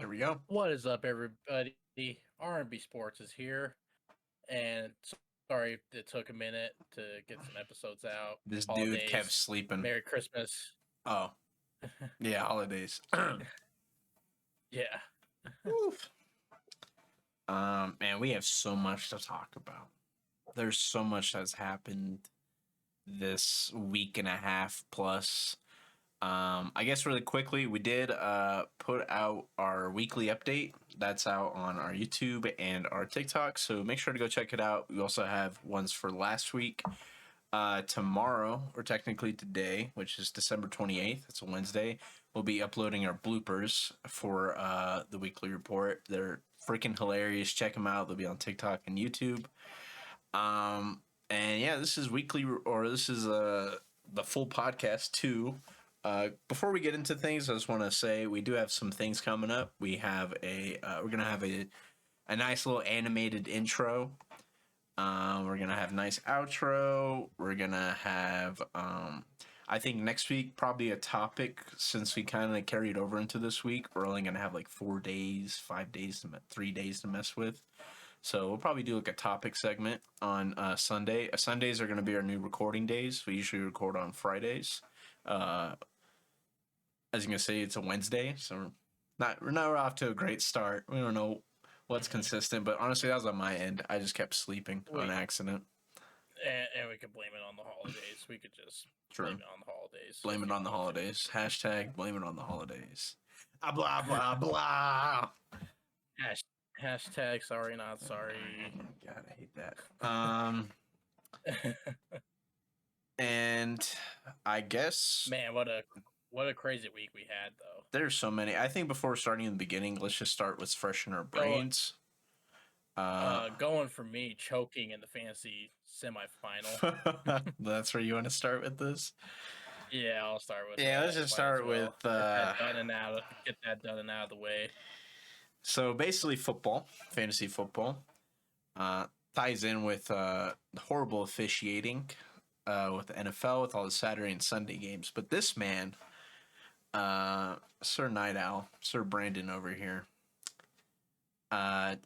There we go. What is up, everybody? Rnb Sports is here, and sorry it took a minute to get some episodes out. This Holidays, dude kept sleeping. Merry Christmas. Oh, yeah, holidays. Yeah. Oof. Man, we have so much to talk about. There's so much that's happened this week and a half plus. I guess really quickly, we did put out our weekly update. That's out on our YouTube and our TikTok, so make sure to go check it out. We also have ones for last week. Tomorrow, or technically today, which is December 28th, it's a Wednesday, we'll be uploading our bloopers for the weekly report. They're freaking hilarious. Check them out. They'll be on TikTok and YouTube. And yeah, this is weekly, or this is the full podcast too. Before we get into things, I just want to say we do have some things coming up. We have we're gonna have a nice little animated intro. We're gonna have a nice outro. We're gonna have I think next week probably a topic, since we kind of carried over into this week. We're only gonna have like 4 days, 5 days, 3 days to mess with. So we'll probably do like a topic segment on Sunday. Sundays are gonna be our new recording days. We usually record on Fridays. As you can see, it's a Wednesday, so we're not off to a great start. We don't know what's consistent, but honestly, that was on my end. I just kept sleeping on accident. And we could blame it on the holidays. We could just True. blame it on the holidays. Blame it on the holidays. Hashtag blame it on the holidays. Blah, blah, blah. Hashtag sorry, not sorry. God, I hate that. And I guess... Man, what a crazy week we had, though. There's so many. I think before starting in the beginning, let's just start with fresh in our brains. Going for me, choking in the fantasy semifinal. That's where you want to start with this? Yeah, I'll start with that. Let's just start with... Get that done and out of the way. So basically football, fantasy football, ties in with the horrible officiating with the NFL, with all the Saturday and Sunday games. But this man... Sir Night Owl, Sir Brandon over here,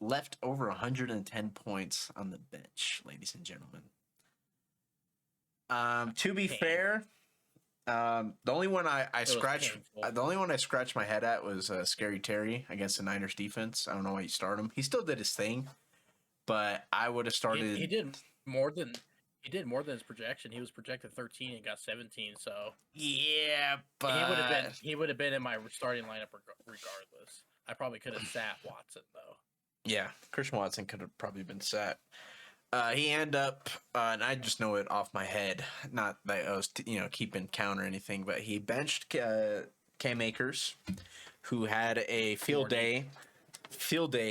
left over 110 points on the bench, ladies and gentlemen. To be fair, the only one I scratched my head at was Scary Terry against the Niners defense. I don't know why you start him. He still did his thing, but I would have started. He did more than his projection. He was projected 13 and got 17. So yeah, but he would have been in my starting lineup regardless. I probably could have sat Watson though. Yeah, Christian Watson could have probably been sat. He ended up, and I just know it off my head. Not that I was keeping count or anything, but he benched Cam Akers, who had a field day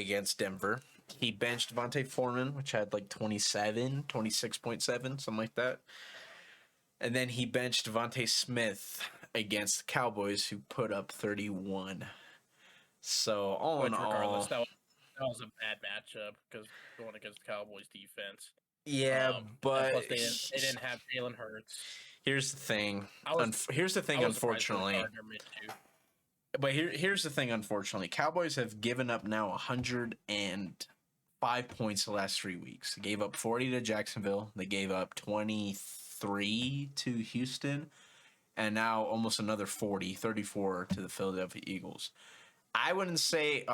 against Denver. He benched Devontae Foreman, which had like 26.7, something like that. And then he benched Devontae Smith against the Cowboys, who put up 31. So all in all, that was a bad matchup because going against the Cowboys defense. Yeah, but plus they didn't have Jalen Hurts. Here's the thing. Unfortunately. But here's the thing, unfortunately. Cowboys have given up now 105 points the last 3 weeks. They gave up 40 to Jacksonville. They gave up 23 to Houston. And now almost another 34 to the Philadelphia Eagles. I wouldn't say,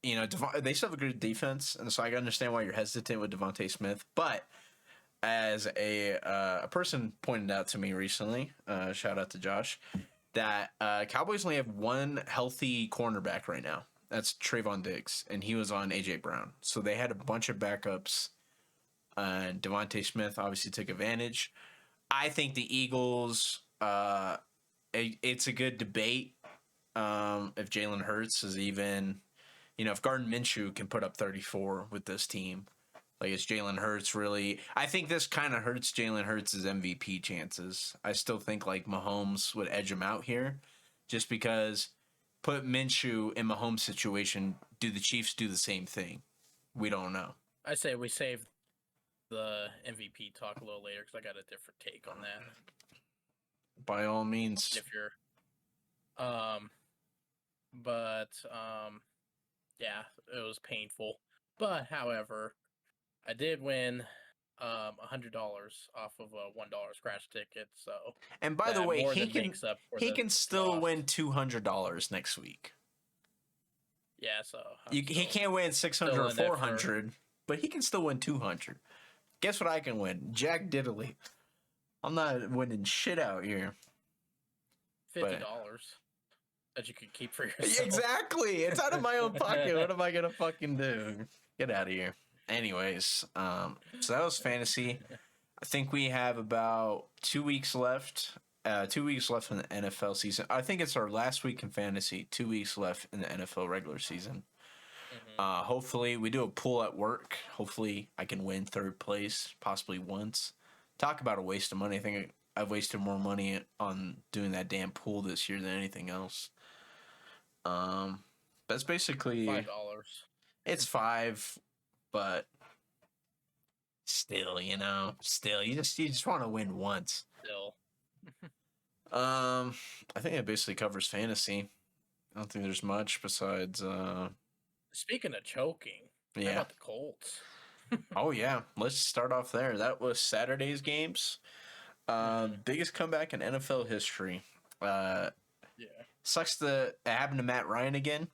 they still have a good defense. And so I can understand why you're hesitant with Devontae Smith. But as a person pointed out to me recently, shout out to Josh, that Cowboys only have one healthy cornerback right now. That's Trayvon Diggs, and he was on A.J. Brown. So they had a bunch of backups, and Devontae Smith obviously took advantage. I think the Eagles, it's a good debate if Jalen Hurts is even, if Gardner Minshew can put up 34 with this team. Like, is Jalen Hurts really... I think this kind of hurts Jalen Hurts' MVP chances. I still think, Mahomes would edge him out here. Just because, put Minshew in Mahomes' situation, do the Chiefs do the same thing? We don't know. I say we save the MVP talk a little later because I got a different take on that. By all means. If you're... but yeah, it was painful. But however, I did win $100 off of a $1 scratch ticket, so And by the that way, more than makes up for he the can still lost. win $200 next week. Yeah, so He can't win 600 or 400, but he can still win 200. Guess what I can win? Jack Diddley. I'm not winning shit out here. $50 that you could keep for yourself. Exactly. It's out of my own pocket. What am I gonna fucking do? Get out of here. Anyways, so that was fantasy. I think we have about 2 weeks left. 2 weeks left in the NFL season. I think it's our last week in fantasy. 2 weeks left in the NFL regular season. Hopefully, we do a pool at work. Hopefully, I can win third place, possibly once. Talk about a waste of money. I think I've wasted more money on doing that damn pool this year than anything else. That's basically $5. It's $5, but still, you just want to win once. Still. I think it basically covers fantasy. I don't think there's much besides. Speaking of choking, how about the Colts? Oh yeah, let's start off there. That was Saturday's games. Biggest comeback in NFL history. Sucks that it happened to Matt Ryan again.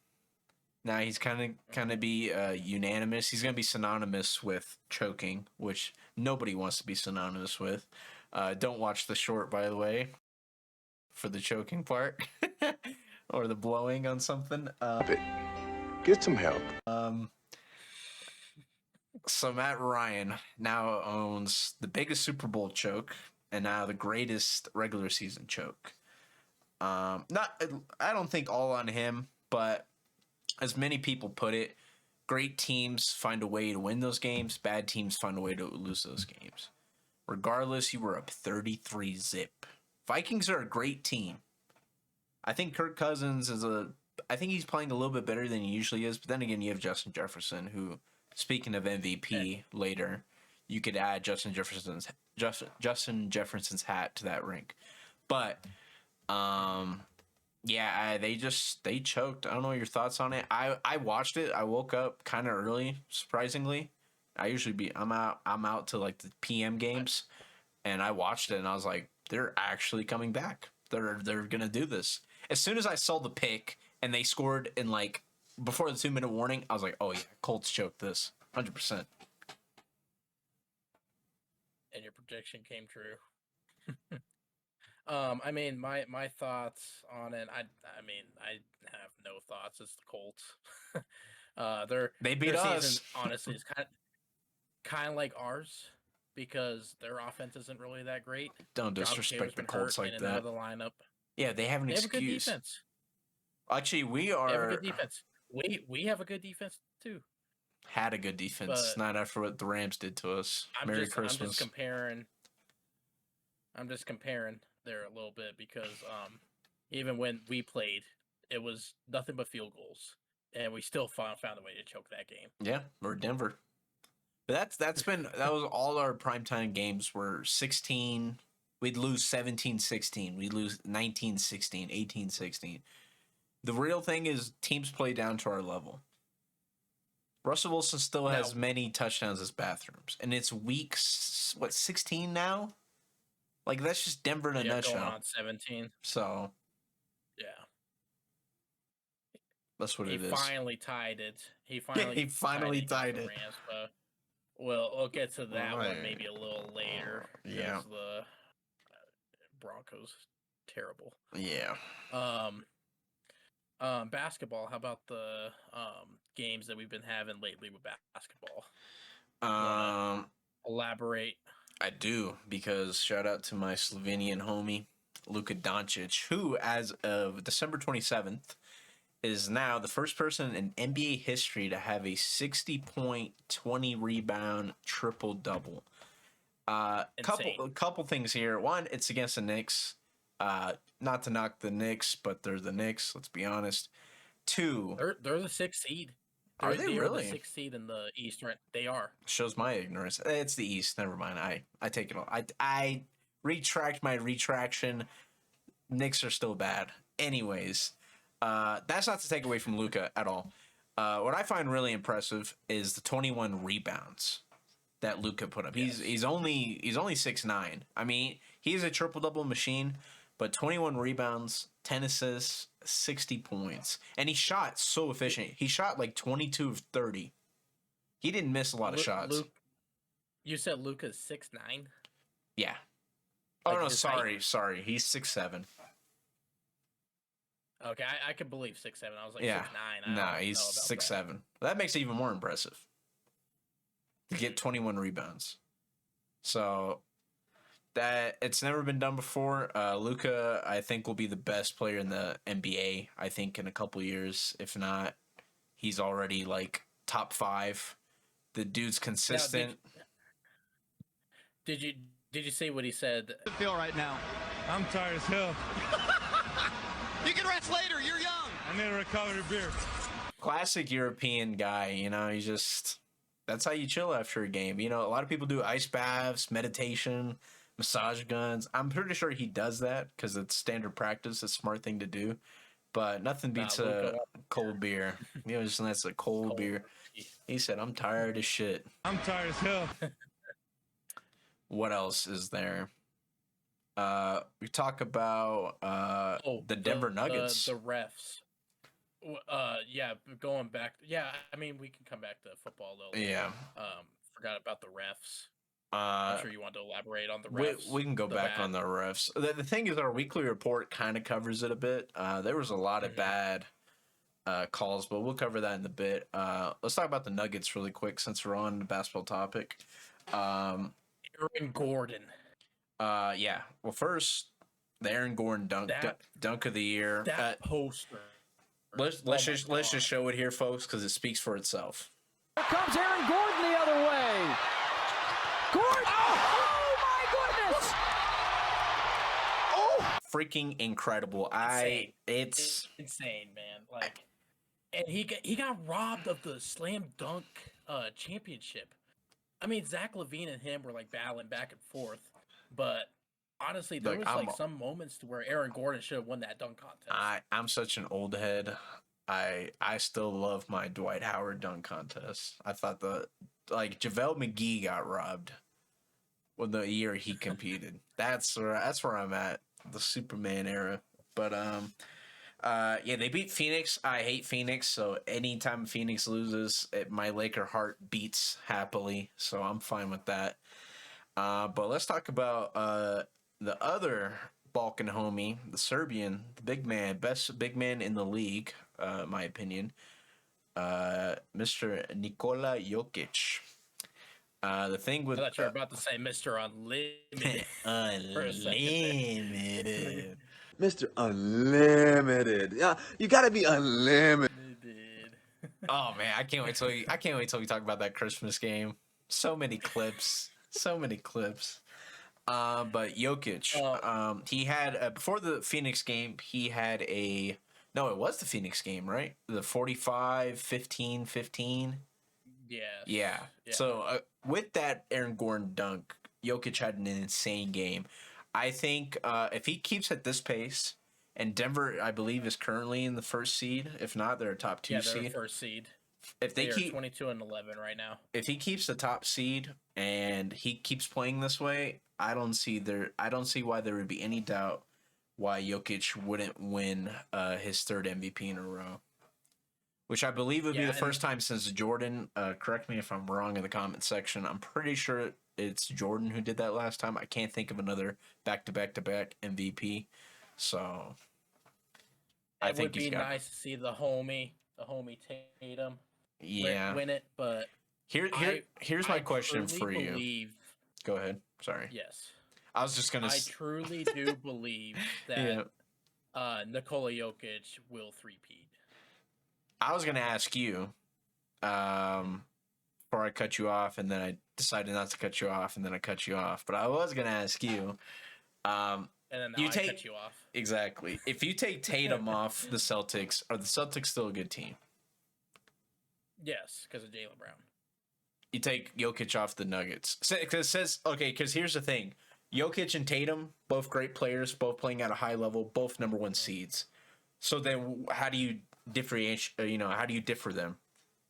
Now he's kind of be unanimous. He's gonna be synonymous with choking, which nobody wants to be synonymous with. Don't watch the short, by the way, for the choking part or the blowing on something. Get some help. So Matt Ryan now owns the biggest Super Bowl choke and now the greatest regular season choke. I don't think all on him, but as many people put it, great teams find a way to win those games. Bad teams find a way to lose those games. Regardless, you were up 33-zip. Vikings are a great team. I think Kirk Cousins I think he's playing a little bit better than he usually is. But then again, you have Justin Jefferson, who, speaking of MVP later, you could add Justin Jefferson's hat to that ring. But yeah, they choked. I don't know your thoughts on it. I watched it. I woke up kind of early, surprisingly. I'm out to like the PM games, and I watched it and I was like, they're actually coming back. They're gonna do this. As soon as I saw the pick and they scored in like before the 2-minute warning, I was like, oh yeah, Colts choked this 100%. And your prediction came true. I mean, my thoughts on it. I mean, I have no thoughts. It's the Colts. They beat their us. Season, honestly, is kind of like ours because their offense isn't really that great. Don't disrespect the Colts like that. Out of the lineup. Yeah, they have an excuse. Have a good defense. Actually, we have a good defense. We have a good defense too. Had a good defense, not after what the Rams did to us. Merry Christmas. I'm just comparing there a little bit because even when we played, it was nothing but field goals, and we still found a way to choke that game. Yeah, or Denver. But that was all our primetime games were 16. We'd lose 17-16. We'd lose 19-16, 18-16. The real thing is teams play down to our level. Russell Wilson still has many touchdowns as bathrooms, and it's week 16 now. Like that's just Denver in a nutshell. Going on 17. So yeah, that's what it is. He finally tied it. He finally tied it. Rams, but we'll get to that one maybe a little later. Yeah, the Broncos terrible. Yeah. Basketball. How about the games that we've been having lately with basketball? Elaborate. I do, because shout out to my Slovenian homie Luka Doncic, who as of December 27th is now the first person in NBA history to have a 60-point, 20-rebound triple-double. Couple things here. One, it's against the Knicks. Not to knock the Knicks, but they're the Knicks. Let's be honest. Two, they're the 6th seed. Are they really? The 6th seed in the East, right? They are. Shows my ignorance. It's the East. Never mind. I take it all. I retract my retraction. Knicks are still bad. Anyways, That's not to take away from Luka at all. What I find really impressive is the 21 rebounds that Luka put up. Yes. He's only 6'9". I mean, he's a triple-double machine, but 21 rebounds, 10 assists, 60 points. And he shot so efficient. He shot like 22 of 30. He didn't miss a lot of shots. You said Luka's 6'9"? Yeah. Oh, Like no, his sorry. He's 6'7". Okay, I could believe 6'7". I was like Yeah. 6'9". Nah, he's 6'7". That makes it even more impressive. To get 21 rebounds. So that it's never been done before. Luka, I think, will be the best player in the NBA, I think, in a couple years. If not, he's already like top 5. The dude's consistent. Did you see what he said? I feel right now. I'm tired as hell. You can rest later. You're young. I need a recovery beer. Classic European guy, he's just, that's how you chill after a game. A lot of people do ice baths, meditation, massage guns. I'm pretty sure he does that because it's standard practice. It's a smart thing to do. But nothing beats a cold beer. That's a cold beer. He said, I'm tired as shit. I'm tired as hell. What else is there? We talk about the Denver Nuggets. The refs. Yeah, going back. Yeah, I mean, we can come back to football though. Yeah. Forgot about the refs. I'm sure you want to elaborate on the refs. We can go back on the refs. The thing is, our weekly report kind of covers it a bit. There was a lot of bad calls, but we'll cover that in a bit. Let's talk about the Nuggets really quick since we're on the basketball topic. Aaron Gordon. Yeah. Well, first, the Aaron Gordon dunk of the year. That poster. Let's just show it here, folks, because it speaks for itself. Here comes Aaron Gordon the other way. Gordon! Oh my goodness! Oh, freaking incredible! It's insane, man. And he got robbed of the slam dunk championship. I mean, Zach LaVine and him were like battling back and forth, but honestly, there was some moments to where Aaron Gordon should have won that dunk contest. I'm such an old head. I still love my Dwight Howard dunk contest. I thought JaVale McGee got robbed when the year he competed. That's where I'm at, the Superman era. But yeah, they beat Phoenix. I hate Phoenix, so anytime Phoenix loses, my Laker heart beats happily. So I'm fine with that. But let's talk about the other Balkan homie, the Serbian, the big man, best big man in the league, in my opinion, Mr. Nikola Jokic. The thing with I thought you were about to say Mr. Unlimited. Unlimited. Mr. Unlimited. Yeah, you gotta be unlimited. Oh man, I can't wait till we talk about that Christmas game. So many clips. But Jokic, he had before the Phoenix game, he had it was the Phoenix game, right? The 45-15-15. Yeah. So with that Aaron Gordon dunk, Jokic had an insane game. I think if he keeps at this pace, and Denver, I believe, is currently in the first seed. If not, they're a top 2 seed. They're first seed. If they keep 22-11 right now. If he keeps the top seed and he keeps playing this way, I don't see why there would be any doubt why Jokic wouldn't win his third MVP in a row. Which I believe would be the first time since Jordan. Correct me if I'm wrong in the comment section. I'm pretty sure it's Jordan who did that last time. I can't think of another back-to-back-to-back MVP. So I think it would be nice to see the homie Tatum win it, but here's my question for you. Go ahead. Sorry. Yes. I was just gonna. I truly do believe that Nikola Jokic will three-peat. I was gonna ask you, before I cut you off, and then I decided not to cut you off, and then I cut you off. But I was gonna ask you, and then I cut you off. Exactly. If you take Tatum off the Celtics, are the Celtics still a good team? Yes, because of Jaylen Brown. You take Jokic off the Nuggets. Because here's the thing. Jokic and Tatum, both great players, both playing at a high level, both number 1 seeds. So then, how do you differentiate? How do you differ them?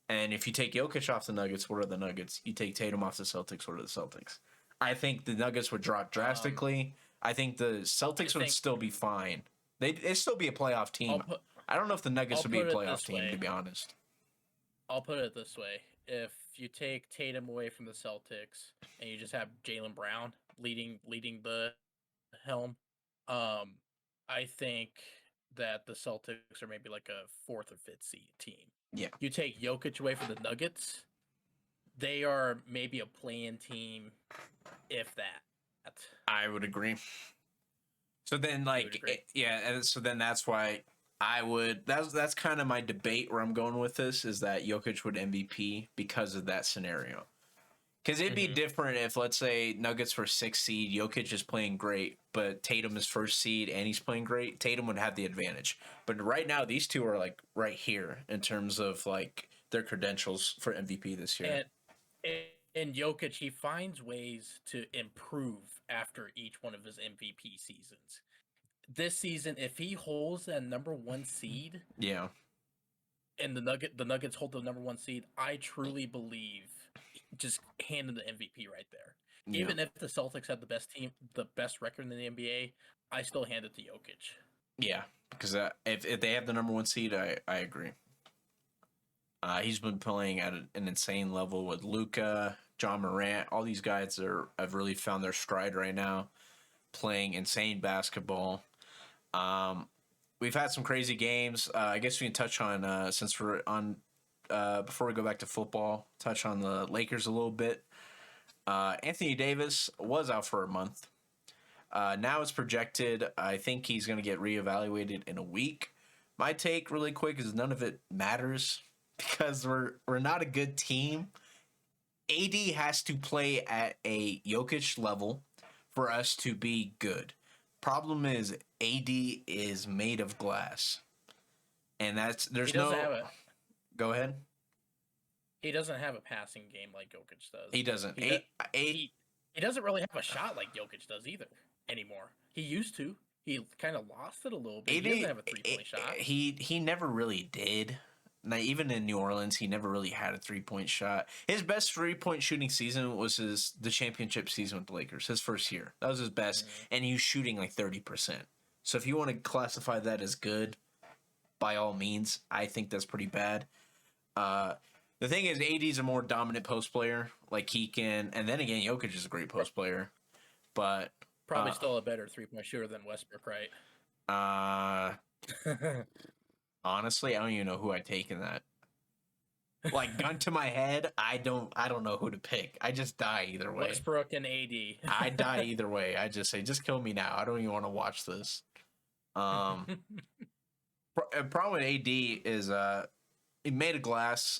And if you take Jokic off the Nuggets, what are the Nuggets? You take Tatum off the Celtics, what are the Celtics? I think the Nuggets would drop drastically. I think the Celtics would still be fine. They'd still be a playoff team. I don't know if the Nuggets would be a playoff team, to be honest. I'll put it this way. If you take Tatum away from the Celtics and you just have Jaylen Brown leading the helm, I think that the Celtics are maybe like a 4th or 5th seed team. Yeah. You take Jokic away from the Nuggets, they are maybe a play-in team, if that. I would agree. So then, and so then that's why I would. That's kind of my debate where I'm going with this, is that Jokic would MVP because of that scenario. Because it'd be different if, let's say, Nuggets were 6th seed, Jokic is playing great, but Tatum is 1st seed and he's playing great. Tatum would have the advantage. But right now, these two are like right here in terms of like their credentials for MVP this year. And Jokic, he finds ways to improve after each one of his MVP seasons. This season, if he holds that number 1 seed, yeah, and the Nuggets hold the number 1 seed, I truly believe just hand him the MVP right there. Yeah. Even if the Celtics have the best team, the best record in the NBA, I still hand it to Jokic. Yeah, because if they have the number 1 seed, I agree. He's been playing at an insane level with Luka, John Morant. All these guys have really found their stride right now, playing insane basketball. We've had some crazy games. I guess we can touch on, since we're on, before we go back to football, touch on the Lakers a little bit. Anthony Davis was out for a month. Now it's projected, I think he's going to get reevaluated in a week. My take really quick is none of it matters because we're not a good team. AD has to play at a Jokic level for us to be good. Problem is AD is made of glass. And Go ahead. He doesn't have a passing game like Jokic does. He doesn't. He doesn't really have a shot like Jokic does either anymore. He used to. He kind of lost it a little bit. He doesn't have a 3-point shot. He never really did. Now, even in New Orleans, he never really had a 3-point shot. His best 3-point shooting season was the championship season with the Lakers, his first year. That was his best, and he was shooting like 30%. So if you want to classify that as good, by all means, I think that's pretty bad. The thing is, AD's a more dominant post player. Like, he can, and then again, Jokic is a great post player, but probably still a better 3-point shooter than Westbrook, right? Honestly, I don't even know who I'd take in that. Like, gun to my head, I don't know who to pick. I just die either way. Westbrook and AD. I die either way. I just say, just kill me now. I don't even want to watch this. Problem with AD is he made of glass.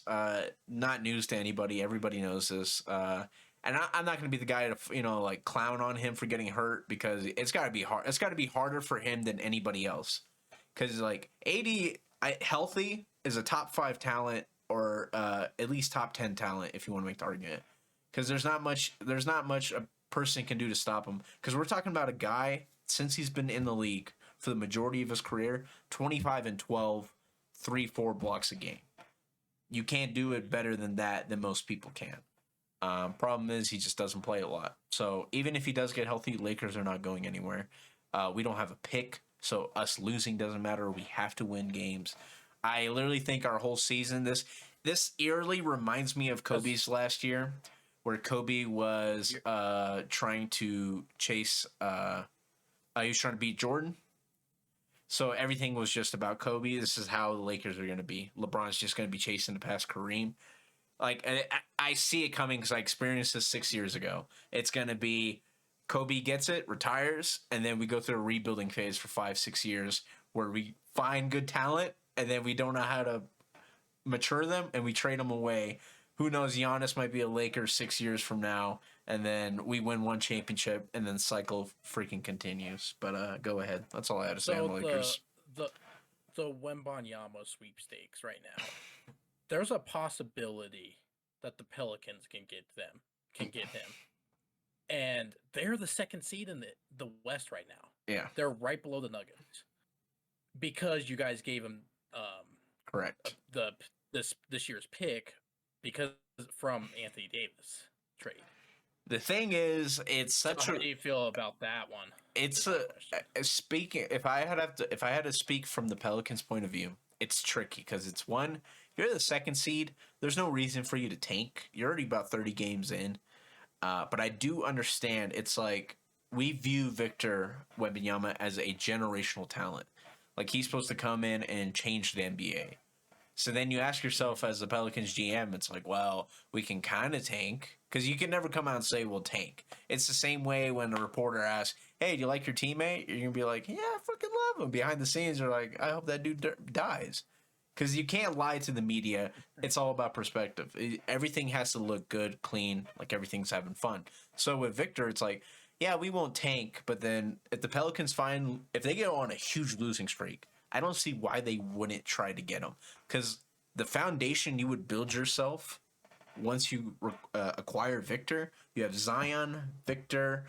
Not news to anybody. Everybody knows this. And I'm not going to be the guy to like clown on him for getting hurt, because it's got to be hard. It's got to be harder for him than anybody else. Because like AD healthy is a top 5 talent, or at least top 10 talent if you want to make the argument. Because there's not much a person can do to stop him. Because we're talking about a guy, since he's been in the league for the majority of his career, 25 and 12, 3-4 blocks a game. You can't do it better than that than most people can. Problem is, he just doesn't play a lot. So even if he does get healthy, Lakers are not going anywhere. We don't have a pick, so us losing doesn't matter. We have to win games. I literally think our whole season, this eerily reminds me of Kobe's last year, where Kobe was trying to chase. He was trying to beat Jordan. So everything was just about Kobe. This is how the Lakers are going to be. LeBron's just going to be chasing to pass Kareem. Like, I see it coming because I experienced this 6 years ago. It's going to be Kobe gets it, retires, and then we go through a rebuilding phase for 5-6 years where we find good talent, and then we don't know how to mature them, and we trade them away. Who knows? Giannis might be a Laker 6 years from now, and then we win one championship, and then cycle freaking continues. But go ahead. That's all I had to say on the Lakers. The Wembanyama sweepstakes right now. There's a possibility that the Pelicans can get him. And they're the second seed in the West right now. Yeah. They're right below the Nuggets. because you guys gave him Correct. this year's pick because from Anthony Davis trade. The thing is, it's such How do you feel about that one? it's Is my a question. speaking. If I had to speak from the Pelicans' point of view, it's tricky because it's one. If you're the second seed, there's no reason for you to tank. You're already about 30 games in. But I do understand. It's like we view Victor Wembanyama as a generational talent. Like he's supposed to come in and change the NBA. So then you ask yourself as the Pelicans GM, it's like, well, we can kind of tank because you can never come out and say we'll tank. It's the same way when a reporter asks, hey, do you like your teammate? You're going to be like, yeah, I fucking love him. Behind the scenes, you're like, I hope that dude dies. Because you can't lie to the media. It's all about perspective. Everything has to look good, clean, like everything's having fun. So with Victor, it's like, yeah, we won't tank. But then if the Pelicans if they get on a huge losing streak, I don't see why they wouldn't try to get him. Because the foundation you would build yourself once you acquire Victor, you have Zion, Victor,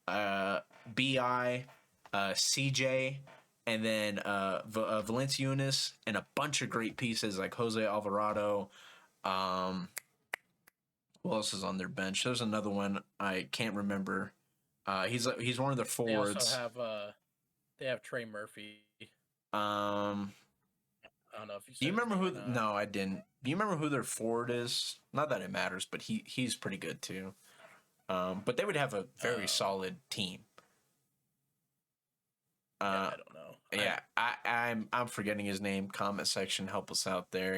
B.I., CJ, and then Valanciunas, and a bunch of great pieces like Jose Alvarado. Who else is on their bench? There's another one I can't remember. He's one of the forwards. They also have Trey Murphy. I don't know if you. Do you said his remember name who? or not. No, I didn't. Do you remember who their forward is? Not that it matters, but he's pretty good too. But they would have a very solid team. Yeah, I don't know. Yeah, I'm forgetting his name. Comment section, help us out there.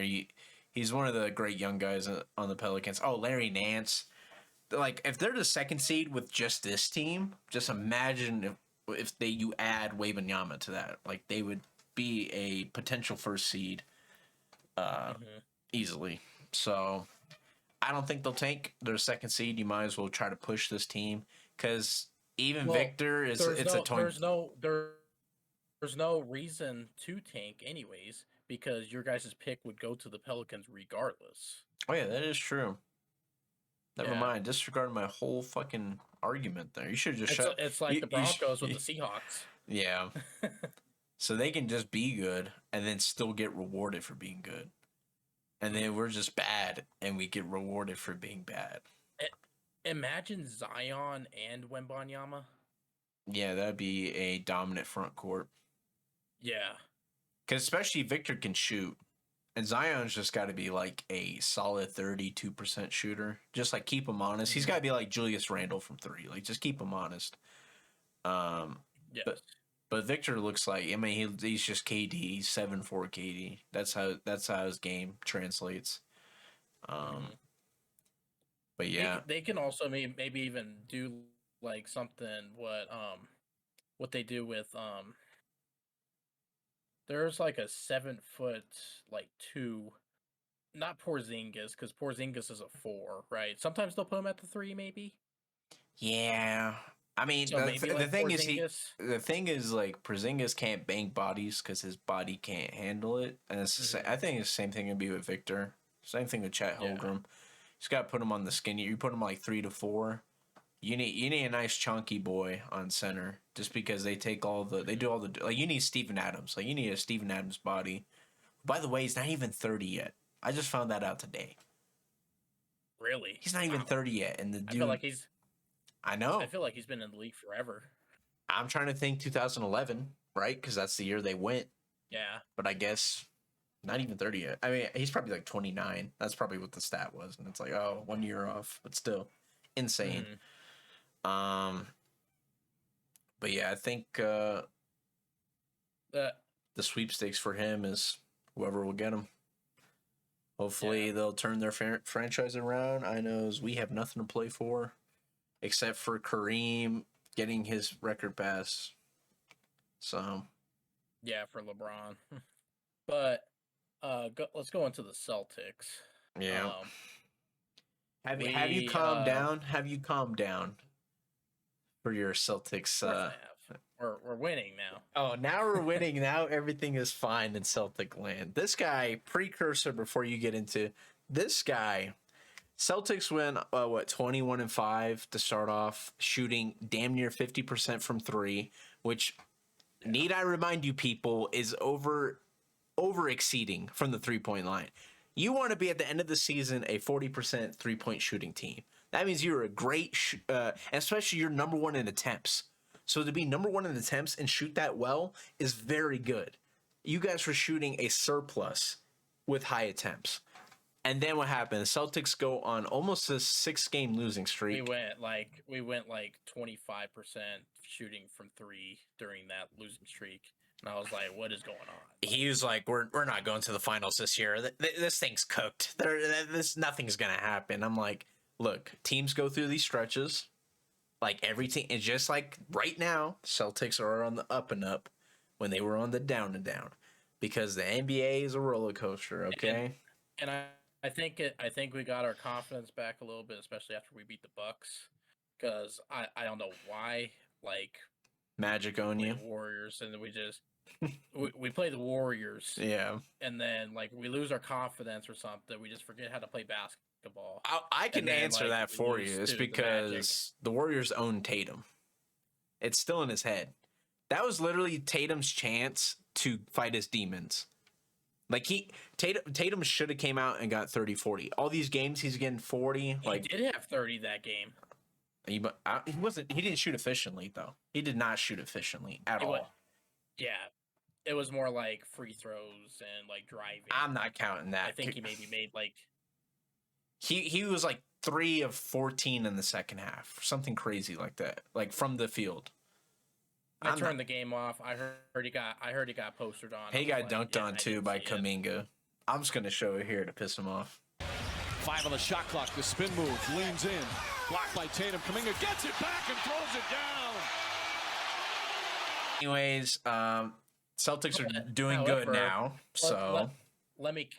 He's one of the great young guys on the Pelicans. Oh, Larry Nance. Like if they're the second seed with just this team, just imagine if you add Wembanyama to that. Like they would be a potential first seed easily. So I don't think they'll tank their second seed. You might as well try to push this team because even Victor is there's no reason to tank anyways because your guys' pick would go to the Pelicans regardless. Oh yeah, that is true. Never Yeah. mind. Disregard my whole fucking argument there. You should just It's like the Broncos with the Seahawks. Yeah. So they can just be good and then still get rewarded for being good. And then we're just bad and we get rewarded for being bad. Imagine Zion and Wembanyama. Yeah, that'd be a dominant front court. Yeah. Because especially Victor can shoot. And Zion's just got to be like a solid 32% shooter. Just like keep him honest. He's got to be like Julius Randle from three. Like just keep him honest. Yes. But Victor looks like, I mean, he's just KD. He's 7'4" KD. That's how his game translates. But yeah, they can also maybe even do like something what they do with there's like a 7 foot like 2, not Porzingis because Porzingis is a 4, right? Sometimes they'll put him at the 3, maybe. Yeah. I mean, So maybe like the thing is like Porzingis can't bang bodies because his body can't handle it, and I think it's the same thing gonna be with Victor. Same thing with Chet Holmgren. Just got to put him on the skinny. You put him like 3 to 4. You need a nice chunky boy on center, just because they do all the like. You need Steven Adams. Like you need a Steven Adams body. By the way, he's not even 30 yet. I just found that out today. Really? He's not even 30 yet, and the dude. I feel like he's. I know. I feel like he's been in the league forever. I'm trying to think 2011, right? Because that's the year they went. Yeah. But I guess not even 30 yet. I mean, he's probably like 29. That's probably what the stat was, and it's like, oh, 1 year off, but still insane. But yeah, I think the sweepstakes for him is whoever will get him. Hopefully they'll turn their franchise around. I know we have nothing to play for except for Kareem getting his record pass. So yeah, for LeBron. But let's go into the Celtics. Yeah. Have you calmed down? Have you calmed down for your Celtics? We're winning now. Oh, now we're winning. Now everything is fine in Celtic land. This guy, precursor before you get into this guy, Celtics win 21-5 to start off, shooting damn near 50% from 3, which need I remind you, people, is over exceeding from the 3-point line. You want to be at the end of the season a 40% 3-point shooting team. That means you're a great, especially you're number one in attempts. So to be number one in attempts and shoot that well is very good. You guys were shooting a surplus with high attempts. And then what happened? The Celtics go on almost a 6-game losing streak. We went like 25% shooting from 3 during that losing streak. And I was like, what is going on? He was like, we're not going to the finals this year. This thing's cooked. Nothing's going to happen. I'm like, look, teams go through these stretches. Like every team, it's just like right now, Celtics are on the up and up when they were on the down and down, because the NBA is a roller coaster. Okay, and I think we got our confidence back a little bit, especially after we beat the Bucks, because I don't know why, like Magic on you, Warriors, and then we just we play the Warriors, yeah, and then like we lose our confidence or something. We just forget how to play basketball. I can answer that for you. It's because the Warriors own Tatum. It's still in his head. That was literally Tatum's chance to fight his demons. Like Tatum should have came out and got 30-40. All these games he's getting 40. He did have 30 that game. He didn't shoot efficiently though. He did not shoot efficiently at all. Yeah. It was more like free throws and like driving. I'm not counting that. I think he maybe made like He was like 3 of 14 in the second half, something crazy like that, like from the field. I turned the game off. I heard he got posted on. He got dunked on too by Kuminga. I'm just gonna show it here to piss him off. 5 on the shot clock. The spin move, leans in, blocked by Tatum. Kuminga gets it back and throws it down. Anyways, Celtics are doing good now. So let me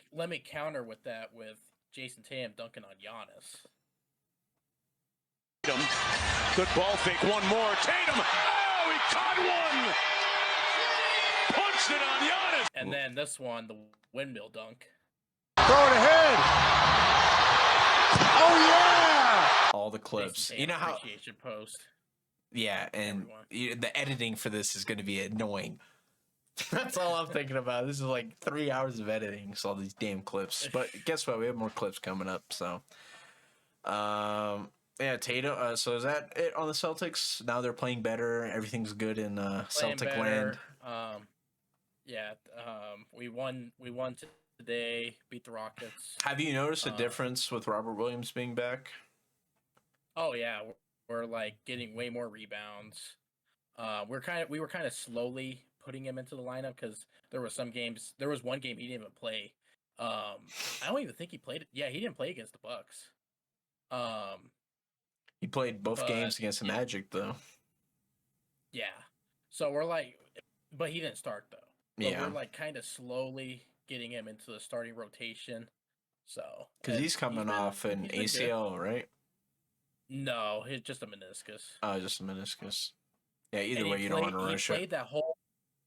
counter with that with Jason Tatum dunking on Giannis. Tatum, good ball fake. One more. Tatum. Oh, he caught one. Punched it on Giannis. And then this one, the windmill dunk. Throw it ahead. Oh yeah. All the clips. You know how appreciation post. Yeah, and the editing for this is going to be annoying. That's all I'm thinking about. This is like 3 hours of editing, so all these damn clips. But guess what? We have more clips coming up. So, yeah, Tatum. So is that it on the Celtics? Now they're playing better. Everything's good in Celtic land. We won today. Beat the Rockets. Have you noticed a difference with Robert Williams being back? Oh yeah, we're like getting way more rebounds. We were kind of slowly putting him into the lineup because there was one game he didn't even play. I don't even think he played. Yeah, he didn't play against the Bucks. He played both games against the Magic though. Yeah, so we're like, but he didn't start though. But yeah, we're like kind of slowly getting him into the starting rotation. So because he's coming off an ACL, right? No, it's just a meniscus. Oh, just a meniscus. Yeah, either way, you don't want to rush it.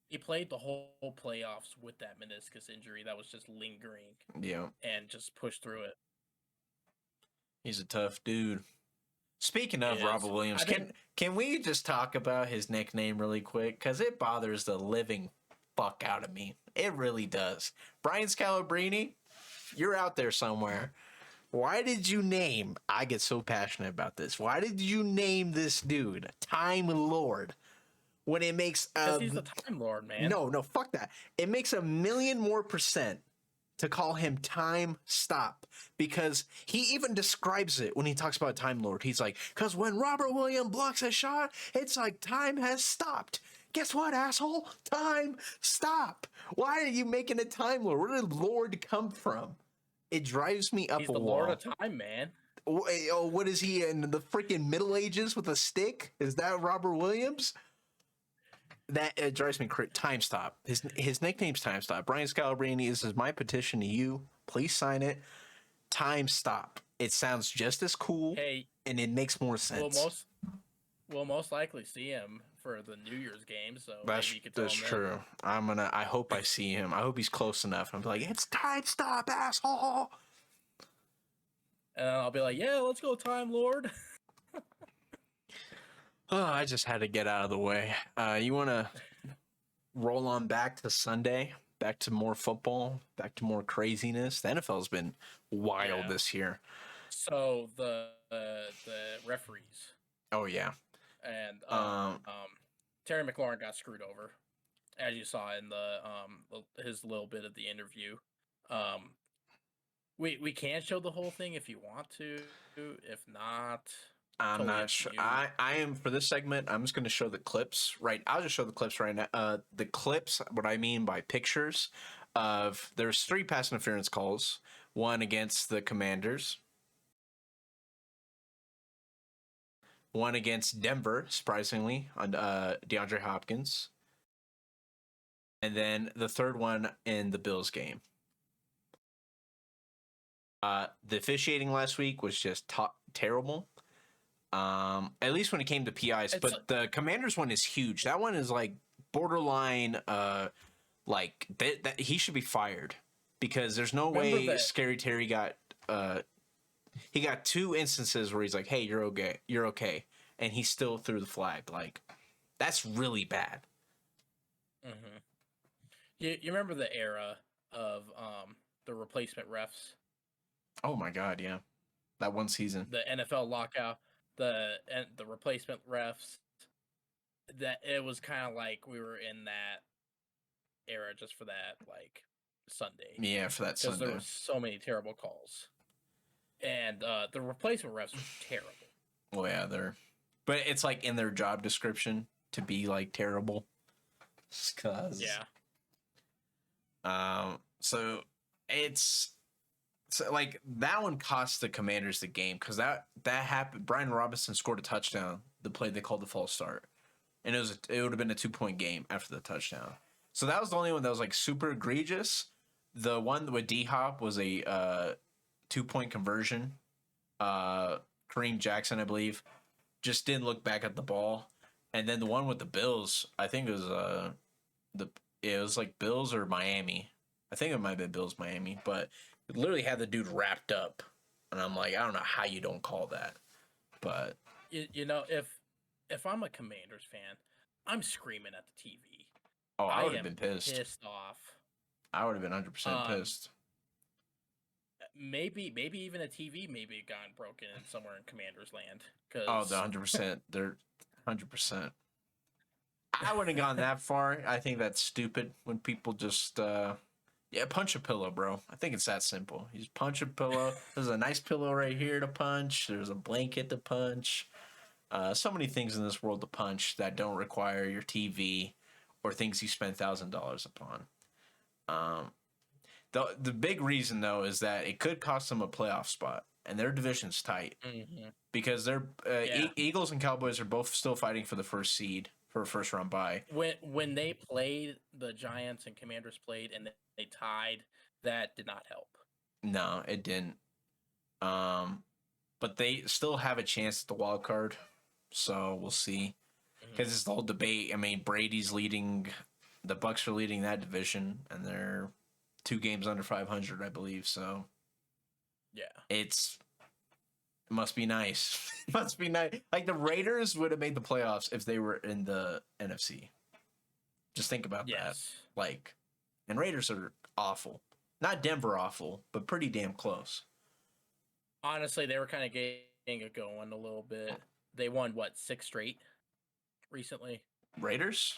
He played the whole playoffs with that meniscus injury that was just lingering. Yeah. And just pushed through it. He's a tough dude. Speaking of Robert Williams, can we just talk about his nickname really quick? Because it bothers the living fuck out of me. It really does. Brian Scalabrine, you're out there somewhere. Why did you name, I get so passionate about this, why did you name this dude Time Lord? When it makes... Because he's the Time Lord, man. No, fuck that. It makes 1,000,000 more % to call him Time Stop. Because he even describes it when he talks about Time Lord. He's like, because when Robert Williams blocks a shot, it's like time has stopped. Guess what, asshole? Time stop. Why are you making a Time Lord? Where did Lord come from? It drives me up He's a the wall. Lord of Time, man. Oh, what is he in the freaking Middle Ages with a stick? Is that Robert Williams? That it drives me crazy. Time Stop. His nickname's Time Stop. Brian Scalabrine, this is my petition to you. Please sign it. Time Stop. It sounds just as cool, and it makes more sense. We'll most likely see him for the New Year's game, so that's maybe you could tell him true. I hope I see him. I hope he's close enough. I'm like, it's Time Stop, asshole. And I'll be like, yeah, let's go, Time Lord. Oh, I just had to get out of the way. You want to roll on back to Sunday, back to more football, back to more craziness. The NFL's been wild this year. So the referees Oh yeah. and Terry McLaurin got screwed over, as you saw in his little bit of the interview. We can show the whole thing if you want to. If not, I'm totally not up to sure. you. I am for this segment. I'm just going to show the clips. Right. I'll just show the clips right now. The clips. What I mean by pictures of there's 3 pass interference calls. One against the Commanders. One against Denver, surprisingly, on DeAndre Hopkins. And then the third one in the Bills game. The officiating last week was just terrible. At least when it came to PIs. But the Commanders one is huge. That one is like borderline, like that he should be fired. Because there's no way Scary Terry got... he got 2 instances where he's like, "Hey, you're okay," and he still threw the flag. Like, that's really bad. Mm-hmm. You remember the era of the replacement refs? Oh my God, yeah, that one season. The NFL lockout, the replacement refs. That it was kind of like we were in that era just for that Sunday. Yeah, for that Sunday. Because there were so many terrible calls. And the replacement refs were terrible. Oh yeah, but it's like in their job description to be like terrible. Yeah. So it's like that one cost the Commanders the game because that happened. Brian Robinson scored a touchdown. The play they called the false start, and it would have been a 2-point game after the touchdown. So that was the only one that was like super egregious. The one with D-Hop was a 2-point conversion. Kareem Jackson, I believe, just didn't look back at the ball. And then the one with the Bills, I think it was it was like Bills or Miami. I think it might have been Bills Miami, but it literally had the dude wrapped up. And I'm like, I don't know how you don't call that. But you know, if I'm a Commanders fan, I'm screaming at the TV. Oh, I would have been pissed. Pissed off. I would have been 100% pissed. Maybe even a TV maybe gotten broken in somewhere in Commanders land. Oh, the 100%. They're 100%. I wouldn't have gone that far. I think that's stupid when people just punch a pillow, bro. I think it's that simple. You just punch a pillow. There's a nice pillow right here to punch. There's a blanket to punch. So many things in this world to punch that don't require your TV or things you spend $1,000 upon. The big reason, though, is that it could cost them a playoff spot, and their division's tight because they're Eagles and Cowboys are both still fighting for the first seed for a first round bye. When they played, the Giants and Commanders played, and they tied, that did not help. No, it didn't. But they still have a chance at the wild card, so we'll see. Because it's the whole debate. I mean, Brady's leading, the Bucs are leading that division, and they're 2 games under 500, I believe. So, yeah, it must be nice. It must be nice. Like the Raiders would have made the playoffs if they were in the NFC. Just think about that. Like, and Raiders are awful. Not Denver awful, but pretty damn close. Honestly, they were kind of getting it going a little bit. They won, 6 straight recently? Raiders?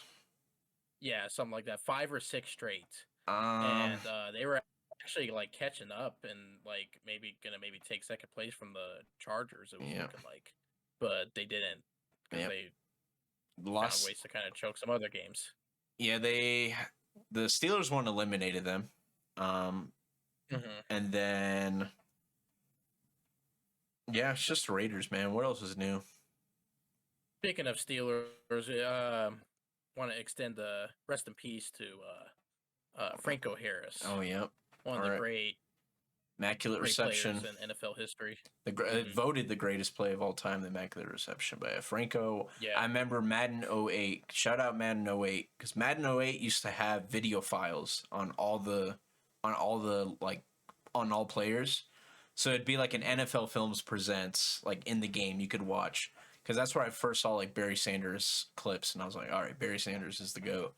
Yeah, something like that. 5 or 6 straight. And they were actually catching up and maybe gonna take second place from the Chargers. It was looking like, but they didn't. They lost found ways to kind of choke some other games. Yeah, the Steelers one eliminated them, and then it's just the Raiders, man. What else is new? Speaking of Steelers, want to extend the rest in peace to Franco Harris. Oh, yeah. One of the great immaculate reception in NFL history. Voted the greatest play of all time, the immaculate reception by Franco. Yeah. I remember Madden 08. Shout out Madden 08 because Madden 08 used to have video files on all players. So it'd be like an NFL Films Presents in the game you could watch. Because that's where I first saw Barry Sanders clips, and I was like, all right, Barry Sanders is the GOAT.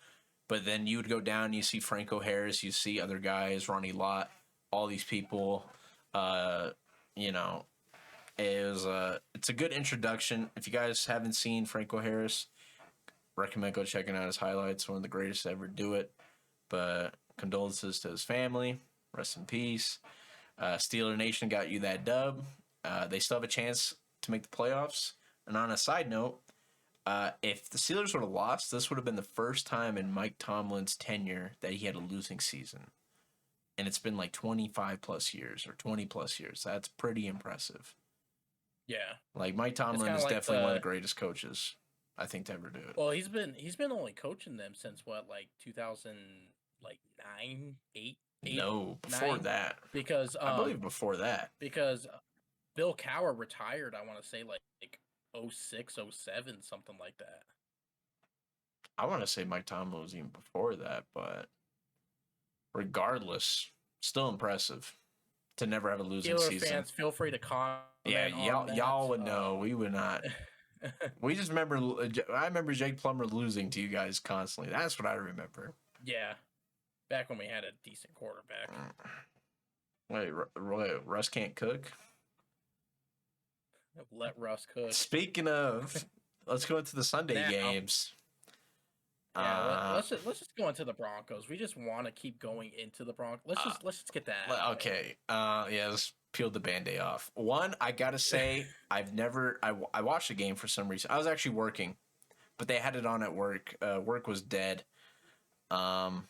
But then you would go down, you see Franco Harris, you see other guys, Ronnie Lott, all these people. You know, it's a good introduction. If you guys haven't seen Franco Harris, recommend go checking out his highlights. One of the greatest to ever do it. But condolences to his family. Rest in peace. Steeler Nation got you that dub. They still have a chance to make the playoffs. And on a side note, if the Steelers would have lost, this would have been the first time in Mike Tomlin's tenure that he had a losing season. And it's been like 25 plus years or 20 plus years. That's pretty impressive. Yeah. Like Mike Tomlin is definitely one of the greatest coaches, I think, to ever do it. Well, he's been only coaching them since what, like 2009, 8? No, before 9? that. Because I believe before that. Because Bill Cowher retired, I want to say like 06, 07, something like that. I want to say Mike Tomlin was even before that, but regardless, still impressive to never have a losing Steelers season. fans, feel free to comment. Yeah, y'all would know. We would not. We just remember. I remember Jake Plummer losing to you guys constantly. That's what I remember. Yeah, back when we had a decent quarterback. Wait, Russ can't cook? Let Russ cook. Speaking of, let's go into the Sunday games. Yeah, let's just go into the Broncos. We just want to keep going into the Broncos. Let's just get that. Okay. Yeah, let's peel the Band-Aid off. One, I gotta say, I watched the game for some reason. I was actually working, but they had it on at work. Work was dead. And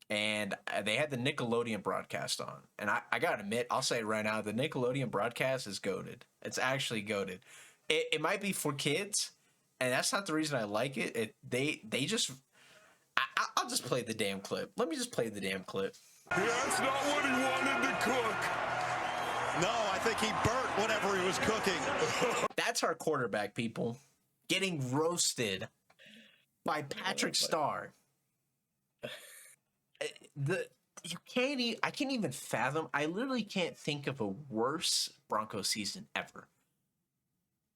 they had the Nickelodeon broadcast on. And I gotta admit, I'll say it right now, the Nickelodeon broadcast is goated. It's actually goated. It might be for kids, and that's not the reason I like it. They just... I'll just play the damn clip. Let me just play the damn clip. That's not what he wanted to cook. No, I think he burnt whatever he was cooking. That's our quarterback, people. Getting roasted by Patrick Starr. I can't even fathom. I literally can't think of a worse Broncos season ever.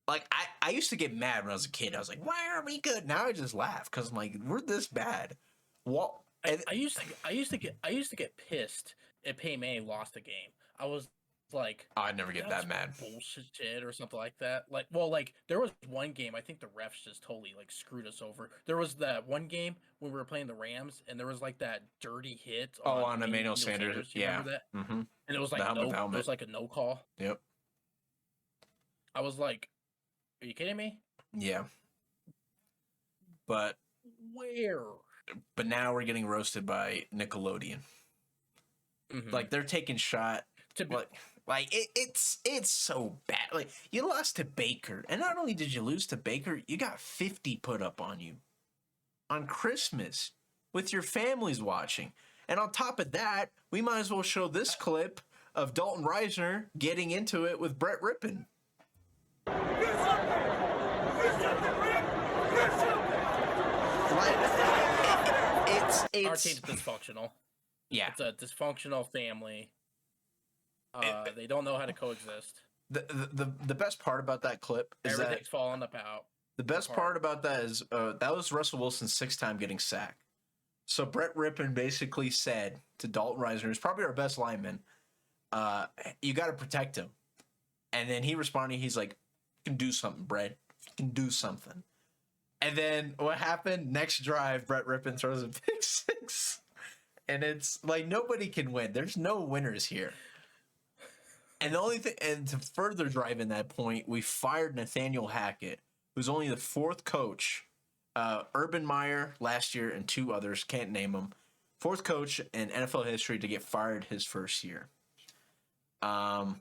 Like I used to get mad when I was a kid. I was like, "Why aren't we good?" Now I just laugh because I'm like, "We're this bad." Well, I used to get pissed if Payton Manning lost a game. I was like, I never get that mad. Bullshit or something like that. Like there was one game. I think the refs just totally like screwed us over. There was that one game when we were playing the Rams, and there was like that dirty hit. On Emmanuel Sanders. You remember that? Mm-hmm. And it was like it was like a no call. Yep. I was like, "Are you kidding me?" Yeah. But now we're getting roasted by Nickelodeon. Mm-hmm. Like they're taking shot. It's so bad. Like you lost to Baker, and not only did you lose to Baker, you got 50 put up on you on Christmas with your families watching. And on top of that, we might as well show this clip of Dalton Reisner getting into it with Brett Rippon. Our team's dysfunctional. Yeah, it's a dysfunctional family. They don't know how to coexist. The best part about that clip is everything's falling apart. The best part about that is that was Russell Wilson's 6th time getting sacked. So Brett Rippon basically said to Dalton Reisner, who's probably our best lineman, you got to protect him. And then he responded, he's like, "You can do something, Brett. You can do something." And then what happened? Next drive, Brett Rippon throws a pick 6. And it's like nobody can win. There's no winners here. And the only thing, and to further drive in that point, we fired Nathaniel Hackett, who's only the 4th coach. Urban Meyer last year and 2 others, can't name them. 4th coach in NFL history to get fired his first year. I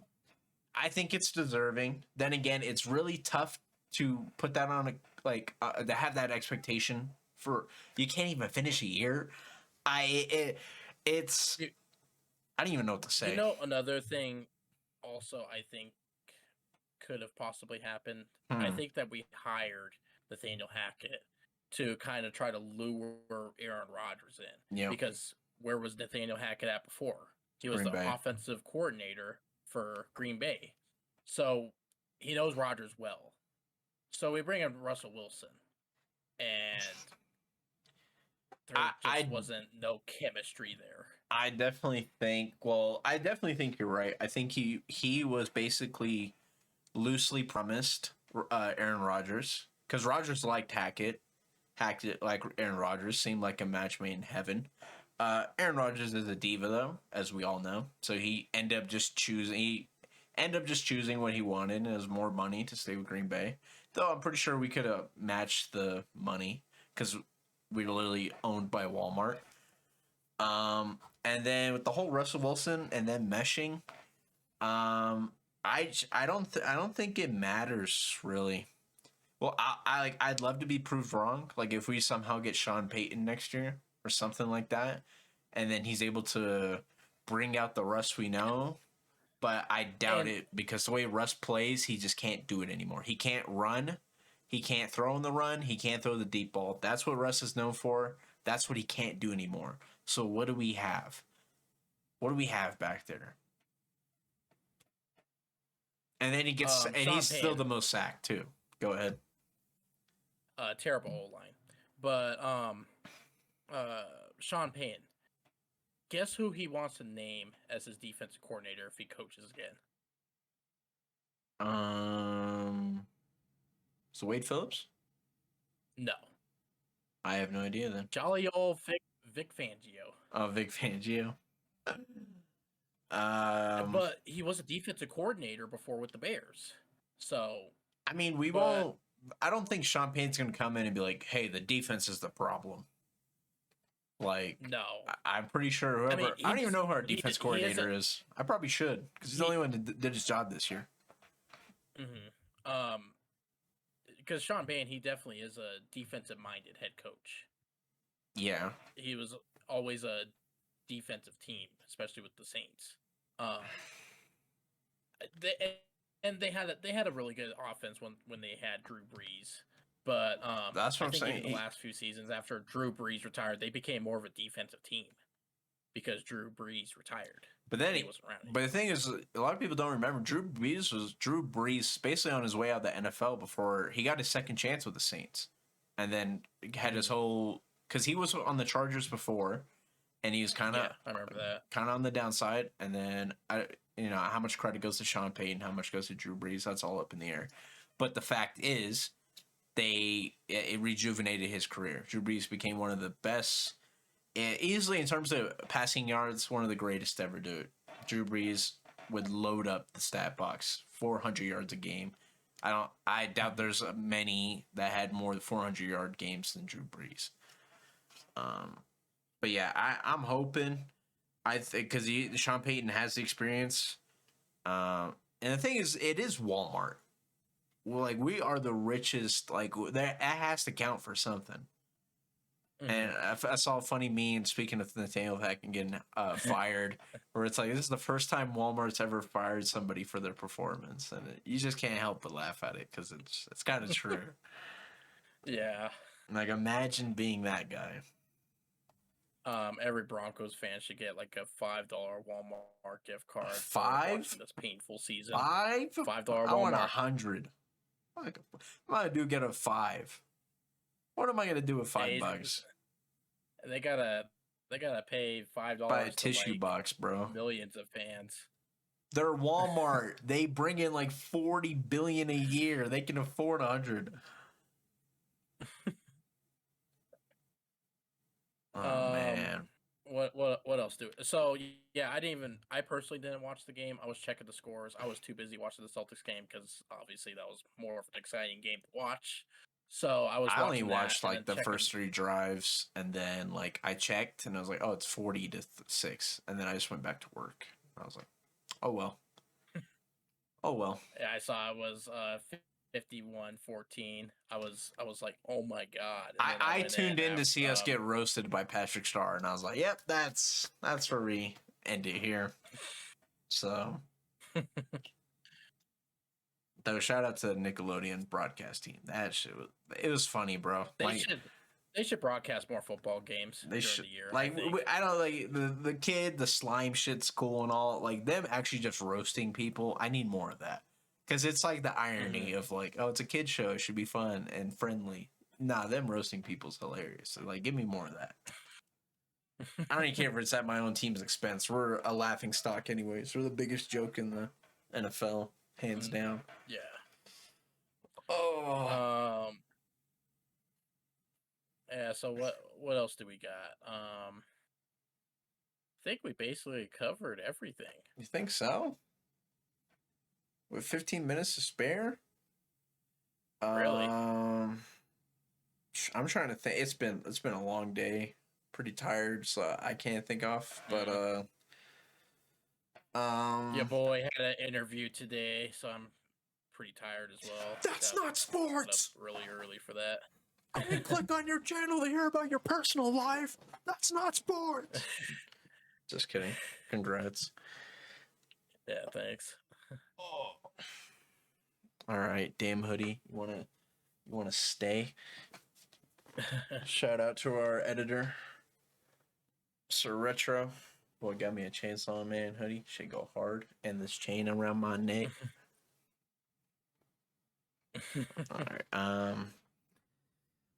think it's deserving. Then again, it's really tough to put that on to have that expectation for you can't even finish a year. I don't even know what to say. You know, another thing also I think could have possibly happened. I think that we hired Nathaniel Hackett to kind of try to lure Aaron Rodgers in. Yeah. Because where was Nathaniel Hackett at before? He was the offensive coordinator for Green Bay. So he knows Rodgers well. So we bring in Russell Wilson. And There wasn't no chemistry there. I definitely think you're right. I think he was basically loosely promised Aaron Rodgers because Rodgers liked Hackett. Hackett, like Aaron Rodgers, seemed like a match made in heaven. Aaron Rodgers is a diva, though, as we all know. So he ended up just choosing what he wanted, and it was more money to stay with Green Bay. Though I'm pretty sure we could have matched the money because we were literally owned by Walmart. And then with the whole Russell Wilson and then meshing, I don't think it matters really. Well, I'd love to be proved wrong. Like if we somehow get Sean Payton next year or something like that, and then he's able to bring out the Russ we know. But I doubt it because the way Russ plays, he just can't do it anymore. He can't run. He can't throw in the run. He can't throw the deep ball. That's what Russ is known for. That's what he can't do anymore. So what do we have? What do we have back there? And then he gets, and he's still the most sacked too. Go ahead. Terrible O-line. But Sean Payton. Guess who he wants to name as his defensive coordinator if he coaches again? So Wade Phillips? No. I have no idea then. Jolly old Vic Fangio. Oh, Vic Fangio. But he was a defensive coordinator before with the Bears. So I mean, won't. I don't think Sean Payton's gonna come in and be like, "Hey, the defense is the problem." Like, no, I'm pretty sure whoever. I don't even know who our defense coordinator is. I probably should because he's the only one that did his job this year. Mm-hmm. Because Sean Payton, he definitely is a defensive-minded head coach. Yeah, he was always a defensive team, especially with the Saints. They had a really good offense when they had Drew Brees, but that's what I'm saying. The last few seasons after Drew Brees retired, they became more of a defensive team because Drew Brees retired. But then he wasn't around. But the thing is, a lot of people don't remember Drew Brees basically on his way out of the NFL before he got his second chance with the Saints, and then had his whole because he was on the Chargers before, and he was kind of I remember that kind of on the downside, and then how much credit goes to Sean Payton, how much goes to Drew Brees, that's all up in the air. But the fact is, it rejuvenated his career. Drew Brees became one of the best, easily in terms of passing yards, one of the greatest to ever do it. Drew Brees would load up the stat box, 400 yards a game. I doubt there's many that had more than 400 yard games than Drew Brees. But yeah, I'm hoping. I think because Sean Payton has the experience, and the thing is, it is Walmart. Well, like we are the richest. Like that has to count for something. Mm-hmm. And I saw a funny meme. Speaking of Nathaniel Hackett getting fired, where it's like this is the first time Walmart's ever fired somebody for their performance, and you just can't help but laugh at it because it's kind of true. Yeah. Like imagine being that guy. Every Broncos fan should get like a $5 Walmart gift card. $5? This painful season. $5? $5 I want $100. What am I gonna do? Get a $5? What am I gonna do with $5? They gotta pay $5. Buy a tissue box, bro. Millions of fans. They're Walmart. They bring in like $40 billion a year. They can afford 100. Oh man. What else do? So yeah, I personally didn't watch the game. I was checking the scores. I was too busy watching the Celtics game because obviously that was more of an exciting game to watch. So I only watched like the first 3 drives, and then like I checked and I was like, oh, it's 40-6, and then I just went back to work. I was like, oh well. Oh well. Yeah, I saw it was 51-14. I was like, oh my god. I tuned in to see us get roasted by Patrick Starr, and I was like, yep, that's where we end it here. So though, shout out to the Nickelodeon broadcast team. That shit was funny, bro. They should broadcast more football games during the year. Like I don't like the slime shit's cool and all. Like them actually just roasting people. I need more of that. Because it's like the irony of like, oh, it's a kid show. It should be fun and friendly. Nah, them roasting people's hilarious. So, like, give me more of that. I don't even care if it's at my own team's expense. We're a laughing stock anyways. We're the biggest joke in the NFL, hands down. Yeah. Oh. Yeah, so what else do we got? I think we basically covered everything. You think so? With 15 minutes to spare? Really? I'm trying to think. It's been a long day. Pretty tired, so I can't think off. But Your boy had an interview today, so I'm pretty tired as well. That's not sports. Up really early for that. I didn't click on your channel to hear about your personal life. That's not sports. Just kidding. Congrats. Yeah, thanks. All right, damn hoodie. You wanna stay? Shout out to our editor, Sir Retro. Boy, got me a chainsaw man hoodie. Should go hard. And this chain around my neck. All right.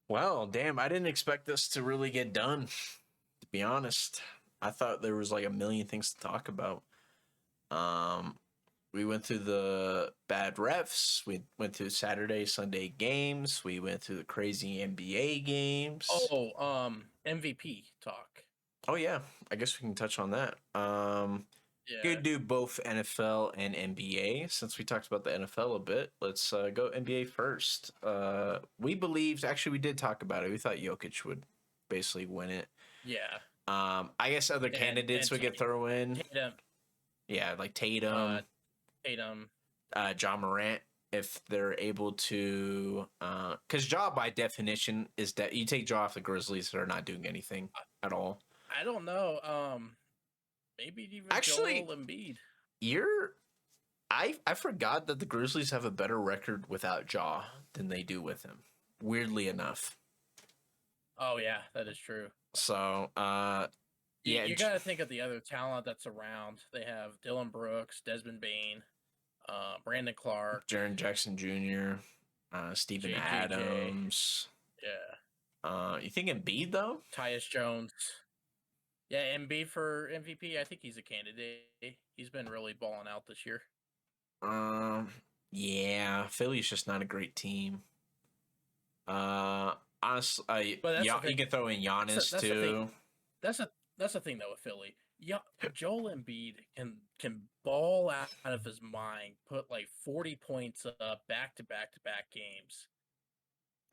Well, damn, I didn't expect this to really get done, to be honest. I thought there was like a million things to talk about. We went through the bad refs. We went through Saturday, Sunday games. We went through the crazy NBA games. MVP talk. Oh, yeah. I guess we can touch on that. Yeah. Could do both NFL and NBA. Since we talked about the NFL a bit, let's go NBA first. We believed, actually, we did talk about it. We thought Jokic would basically win it. Yeah. I guess other candidates we could throw in. Tatum. Yeah, like Tatum. Tatum. Ja Morant, if they're able to. Because Ja, by definition, is that you take Ja off the Grizzlies, they're not doing anything at all. I don't know. Maybe even Actually, Joel Embiid. I forgot that the Grizzlies have a better record without Ja than they do with him. Weirdly enough. Oh yeah, that is true. So, yeah, you got to think of the other talent that's around. They have Dylan Brooks, Desmond Bane, Brandon Clark, Jaren Jackson Jr., Steven JJJ. Adams. Yeah. You think Embiid though? Tyus Jones. Yeah, Embiid for MVP. I think he's a candidate. He's been really balling out this year. Yeah, Philly's just not a great team. Honestly, But that's yeah, the you thing. can throw in Giannis That's the too. thing. That's the thing though with Philly. Yeah, Joel Embiid can ball out of his mind, put like 40 points up back to back games,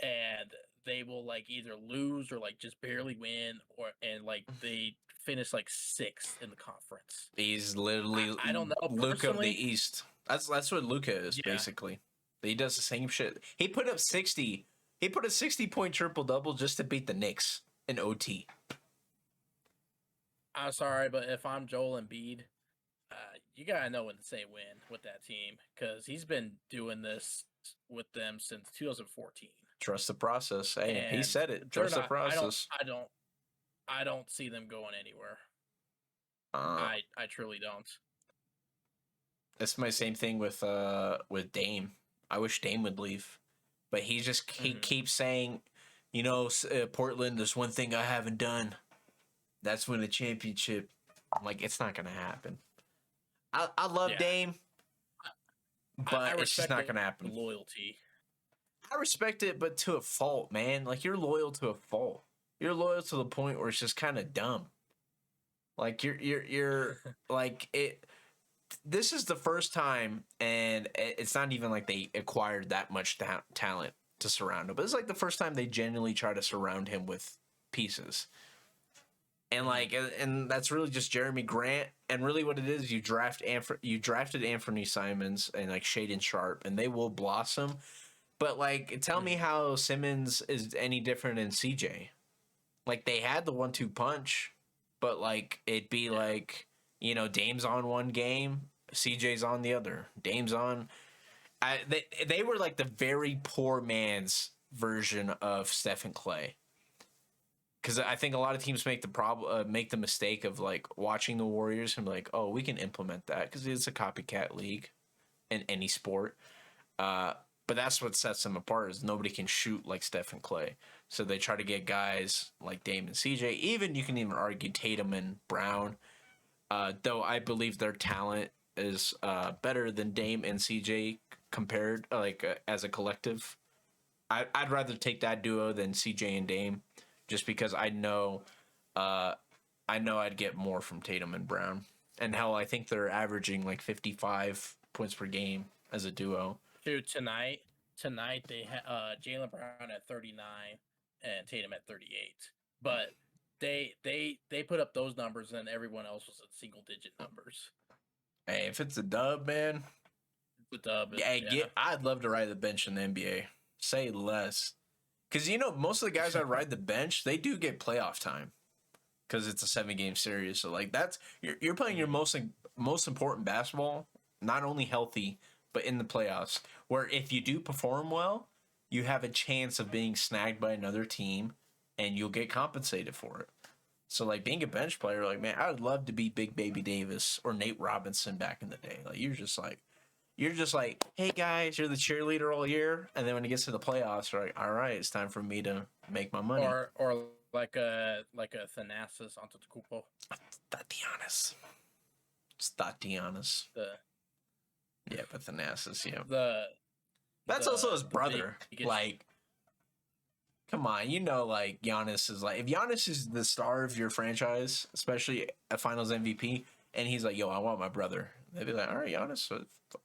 and they will like either lose or like just barely win, and like they finish like 6th in the conference. He's literally I don't know, Luka of the personally. East. That's what Luka is basically. He does the same shit. He put up 60. He put a 60-point triple double just to beat the Knicks in OT. I'm sorry, but if I'm Joel Embiid, you gotta know when to say win with that team because he's been doing this with them since 2014. Trust the process. Hey, he And said it. they're Trust the not- process. I don't see them going anywhere. Uh, I truly don't. It's my same thing with Dame. I wish Dame would leave, but he keeps saying, Portland. There's one thing I haven't done. That's win a championship. I'm like, it's not gonna happen. I love Dame, but I it's just not gonna happen. Loyalty. I respect it, but to a fault, man. Like you're loyal to a fault. You're loyal to the point where it's just kind of dumb. Like you're like it. This is the first time, and it's not even like they acquired that much talent to surround him. But it's like the first time they genuinely try to surround him with pieces. And and that's really just Jeremy Grant. And really, what it is, you drafted Anthony Simons and like Shaedon Sharp, and they will blossom. But like, tell me how Simmons is any different than CJ. Like they had the 1-2 punch, but like it'd be like Dame's on one game, CJ's on the other. Dame's on. They were like the very poor man's version of Steph and Clay. Because I think a lot of teams make the mistake of like watching the Warriors and like, oh, we can implement that because it's a copycat league in any sport. But that's what sets them apart is nobody can shoot like Steph and Clay. So they try to get guys like Dame and CJ. Even you can even argue Tatum and Brown. Though I believe their talent is better than Dame and CJ compared as a collective. I'd rather take that duo than CJ and Dame, just because I know I'd get more from Tatum and Brown. And hell, I think they're averaging like 55 points per game as a duo. Dude, tonight they had Jaylen Brown at 39 and Tatum at 38. But they put up those numbers and everyone else was at single digit numbers. Hey, if it's a dub, man. The dub. I'd love to ride the bench in the NBA. Say less. Because, most of the guys that ride the bench, they do get playoff time. Because it's a 7-game series. So, you're playing your most important basketball, not only healthy, but in the playoffs. Where if you do perform well, you have a chance of being snagged by another team, and you'll get compensated for it. So, being a bench player, man, I would love to be Big Baby Davis or Nate Robinson back in the day. You're just like, hey, guys, you're the cheerleader all year. And then when it gets to the playoffs, you're like, all right, it's time for me to make my money. Or like a Thanasis Antetokounmpo. Tatianas. It's Tatianas. Yeah, but Thanasis, yeah. That's also his brother. Come on, Giannis is if Giannis is the star of your franchise, especially a Finals MVP, and he's like, yo, I want my brother. They'd be like, all right, Giannis,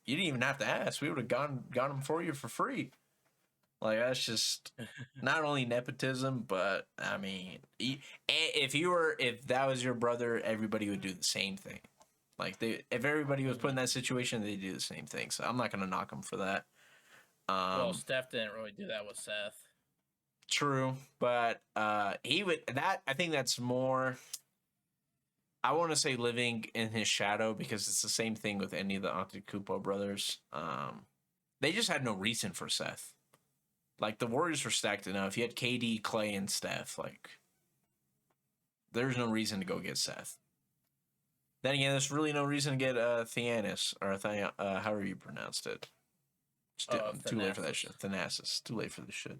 you didn't even have to ask. We would have got him for you for free. That's just not only nepotism, but I mean, if that was your brother, everybody would do the same thing. If everybody was put in that situation, they'd do the same thing. So I'm not going to knock him for that. Well, Steph didn't really do that with Seth. True, but he would. I think that's more. I want to say living in his shadow because it's the same thing with any of the Antetokounmpo brothers. They just had no reason for Seth. The Warriors were stacked enough. You had KD, Clay, and Steph. There's no reason to go get Seth. Then again, there's really no reason to get Thanasis or however you pronounced it. Too late for that shit. Thanasis. Too late for this shit.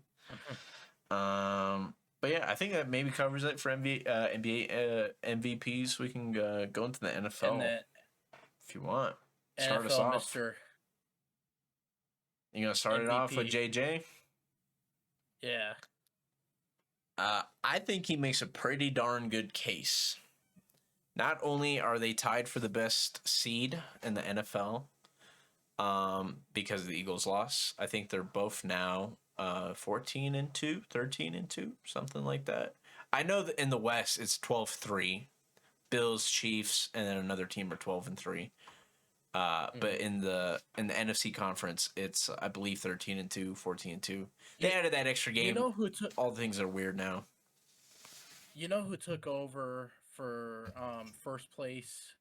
But yeah, I think that maybe covers it for NBA MVPs. We can go into the NFL if you want. Start us off. You gonna start it off with JJ? Yeah. I think he makes a pretty darn good case. Not only are they tied for the best seed in the NFL, because the Eagles lost, I think they're both now 14-2, 13-2, something like that. I know that in the West it's 12-3, Bills, Chiefs, and then another team are 12-3. But in the NFC conference, it's I believe 13-2, 14-2. They added that extra game. All the things are weird now. You know who took over for first place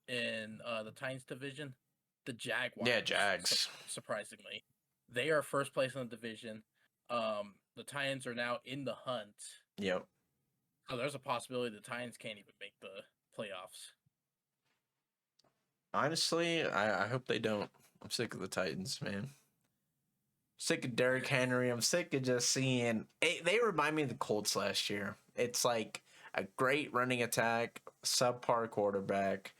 in the Titans division? The Jaguars. Yeah, Jags. Surprisingly, they are first place in the division. The Titans are now in the hunt. Yep. So there's a possibility the Titans can't even make the playoffs. Honestly, I hope they don't. I'm sick of the Titans, man. Sick of Derrick Henry. I'm sick of just seeing... They remind me of the Colts last year. It's like a great running attack, subpar quarterback.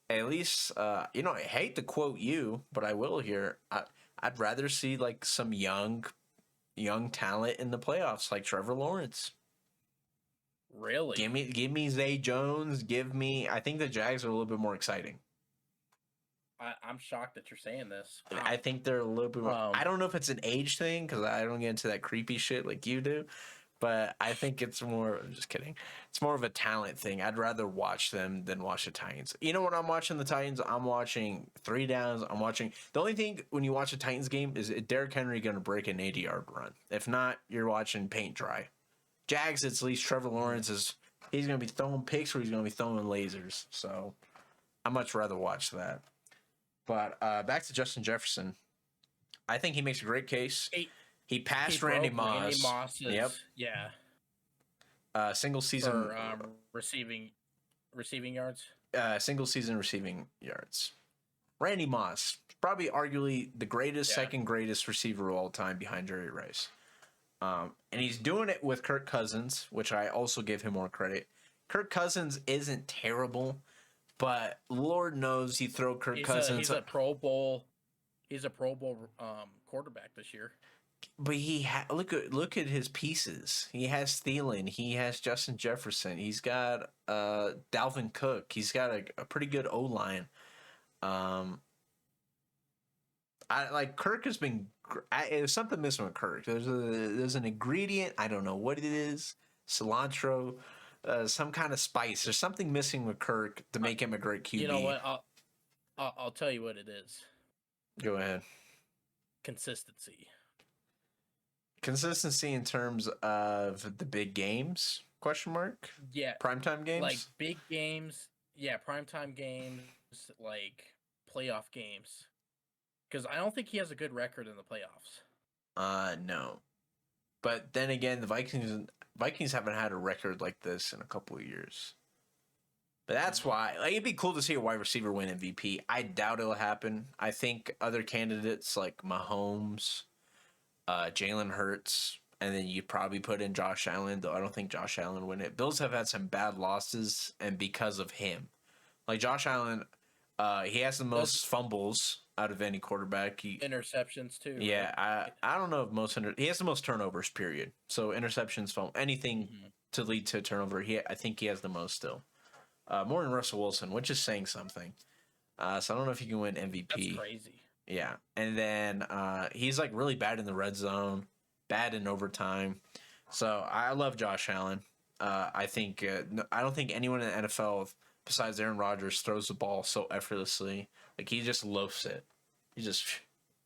At least, I hate to quote you, but I will here. I'd rather see some young talent in the playoffs, like Trevor Lawrence. Really? Give me Zay Jones. I think the Jags are a little bit more exciting. I'm shocked that you're saying this. Wow. I think they're a little bit more... I don't know if it's an age thing, because I don't get into that creepy shit like you do, but I think it's more... I'm just kidding. It's more of a talent thing. I'd rather watch them than watch the Titans. You know when I'm watching the Titans? I'm watching 3 downs. I'm watching... The only thing when you watch a Titans game is Derrick Henry going to break an 80-yard run. If not, you're watching paint dry. Jags, it's at least Trevor Lawrence is... He's going to be throwing picks or he's going to be throwing lasers. So I'd much rather watch that. But back to Justin Jefferson. I think he makes a great case. He passed Randy Moss. Randy Moss yep. Yeah. Single season for receiving yards. Single season receiving yards. Randy Moss probably arguably the greatest, Yeah. second greatest receiver of all time behind Jerry Rice. And he's doing it with Kirk Cousins, which I also give him more credit. Kirk Cousins isn't terrible, but Lord knows you throw Kirk Cousins. He's a Pro Bowl. He's a Pro Bowl quarterback this year. But look at his pieces. He has Thielen. He has Justin Jefferson. He's got Dalvin Cook. He's got a pretty good O-line. Kirk has been. There's something missing with Kirk. There's an ingredient. I don't know what it is. Cilantro, some kind of spice. There's something missing with Kirk to make him a great QB. You know what? I'll tell you what it is. Go ahead. Consistency. Consistency in terms of the big games? Question mark. Yeah. Primetime games. Like big games. Yeah, primetime games. Like playoff games. Because I don't think he has a good record in the playoffs. No. But then again, the Vikings haven't had a record like this in a couple of years. But that's why it'd be cool to see a wide receiver win MVP. I doubt it'll happen. I think other candidates like Mahomes, Jalen Hurts, and then you probably put in Josh Allen, though I don't think Josh Allen win it. Bills have had some bad losses, and because of him. Like Josh Allen, he has the most fumbles out of any quarterback. Interceptions too. Yeah, right? I don't know if he has the most turnovers, period. So interceptions, anything to lead to a turnover, I think he has the most still. More than Russell Wilson, which is saying something. So I don't know if he can win MVP. That's crazy. Yeah, and then he's like really bad in the red zone, bad in overtime. So I love Josh Allen. I don't think anyone in the NFL besides Aaron Rodgers throws the ball so effortlessly. Like he just loafs it.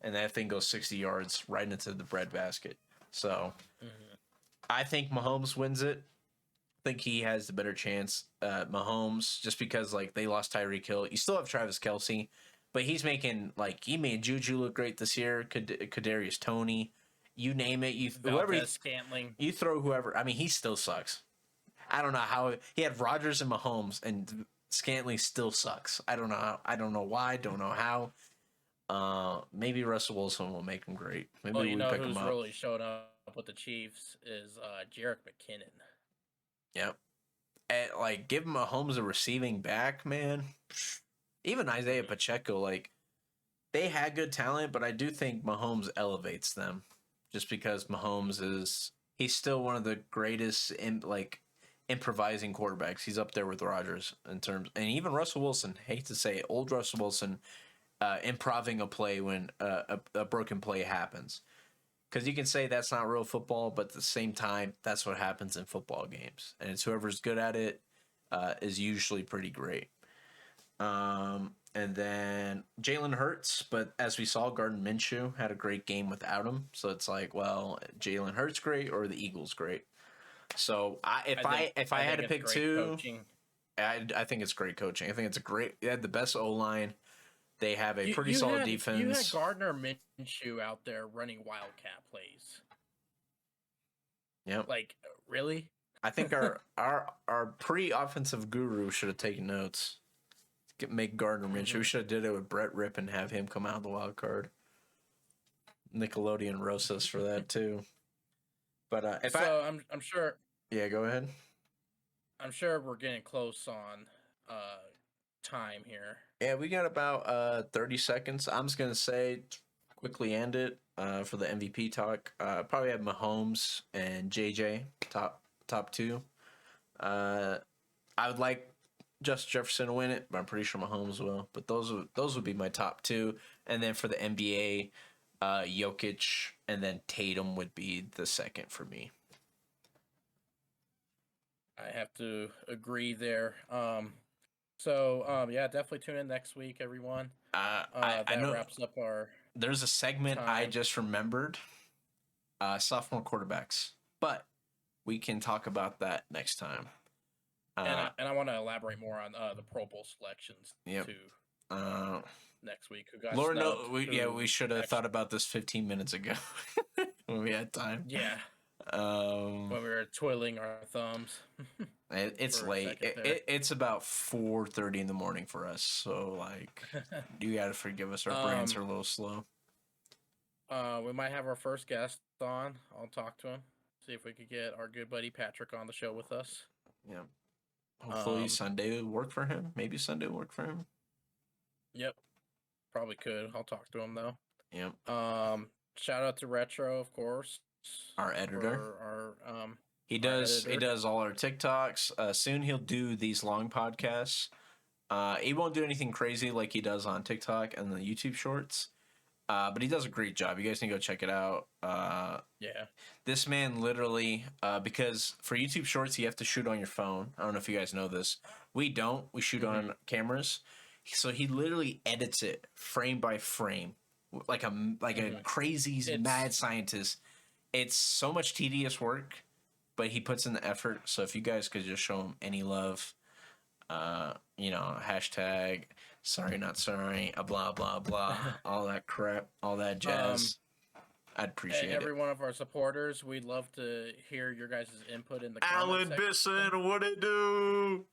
And that thing goes 60 yards right into the breadbasket. So I think Mahomes wins it. I think he has the better chance. Mahomes, just because like they lost Tyreek Hill. You still have Travis Kelce, but he made Juju look great this year. Kadarius Toney, you name it. Scantling. You throw whoever. I mean, he still sucks. I don't know how he had Rodgers and Mahomes, and Scantling still sucks. I don't know why. Don't know how. Maybe Russell Wilson will make him great. Maybe Well, you know pick him who's up. really showed up with the Chiefs is Jerick McKinnon. Yep. And give Mahomes a receiving back, man. Even Isaiah Pacheco, they had good talent, but I do think Mahomes elevates them, just because Mahomes he's still one of the greatest improvising quarterbacks. He's up there with Rodgers and even Russell Wilson. Hate to say it, old Russell Wilson, improving a play when a broken play happens. Because you can say that's not real football, but at the same time, that's what happens in football games. And it's whoever's good at it is usually pretty great. And then Jalen Hurts, but as we saw, Gardner Minshew had a great game without him. So it's Jalen Hurts great or the Eagles great. So if I had to pick two, I think it's great coaching. I think they had the best O-line. They have a pretty solid defense. You had Gardner Minshew out there running wildcat plays. Yep. Really? I think our pre-offensive guru should have taken notes. Make Gardner Minshew. We should have did it with Brett Ripp and have him come out of the wild card. Nickelodeon roast us for that too. But I'm sure. Yeah, go ahead. I'm sure we're getting close on time here. Yeah, we got about 30 seconds. I'm just gonna say quickly end it for the MVP talk. Probably have Mahomes and JJ top two. I would like Justin Jefferson to win it, but I'm pretty sure Mahomes will. But those would be my top two. And then for the NBA, Jokic and then Tatum would be the second for me. I have to agree there. Yeah, definitely tune in next week, everyone. I know wraps up our. There's a segment time. I just remembered. Sophomore quarterbacks, but we can talk about that next time. And I want to elaborate more on the Pro Bowl selections too. Next week, Lord no, we should have thought about this 15 minutes ago when we had time. Yeah. When we were twiddling our thumbs. It's for a late. second there. It's about 4:30 in the morning for us. So like, you gotta forgive us. Our brains are a little slow. We might have our first guest on. I'll talk to him. See if we could get our good buddy Patrick on the show with us. Yeah. Hopefully Sunday will work for him. Maybe Sunday will work for him. Yep. Probably could. I'll talk to him though. Yep. Shout out to Retro, of course. Our editor. He our does editor. all our TikToks. Soon he'll do these long podcasts. He won't do anything crazy like he does on TikTok and the YouTube shorts. But he does a great job. You guys need to go check it out. Yeah. This man literally, because for YouTube shorts, you have to shoot on your phone. I don't know if you guys know this. We don't. We shoot on cameras. So he literally edits it frame by frame, like a crazy mad scientist. It's so much tedious work, but he puts in the effort. So if you guys could just show him any love, hashtag sorry not sorry, blah blah blah, all that crap, all that jazz. I'd appreciate it. Every one of our supporters, we'd love to hear your guys' input in the Alan comment section. Bisson, what it do?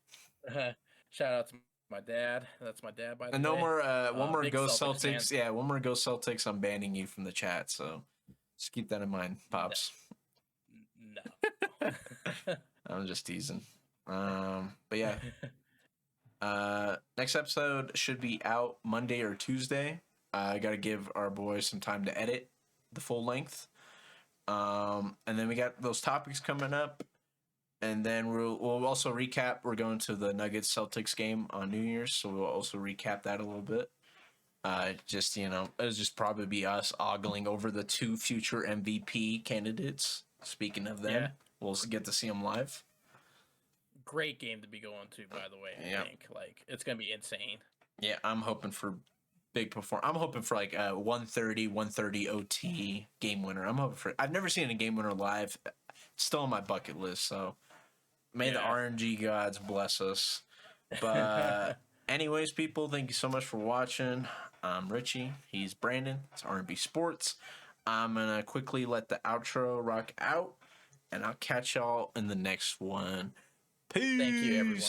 Shout out to my dad. That's my dad, by the way. And no more, one more big Go Celtics Celtics. fan. Yeah, one more Go Celtics. I'm banning you from the chat, so just keep that in mind, Pops. No. I'm just teasing. But yeah. Next episode should be out Monday or Tuesday. I got to give our boys some time to edit the full length. And then we got those topics coming up. And then we'll also recap. We're going to the Nuggets Celtics game on New Year's, so we'll also recap that a little bit. It'll just probably be us ogling over the 2 future MVP candidates. Speaking of them, we'll get to see them live. Great game to be going to, by the way. I think it's gonna be insane. Yeah, I'm hoping for big perform. I'm hoping for like a 130 OT game winner. I've never seen a game winner live. It's still on my bucket list. So may the RNG gods bless us. But anyways, people, thank you so much for watching. I'm Richie. He's Brandon. It's Rnb Sports. I'm gonna quickly let the outro rock out, and I'll catch y'all in the next one. Peace. Thank you, everyone.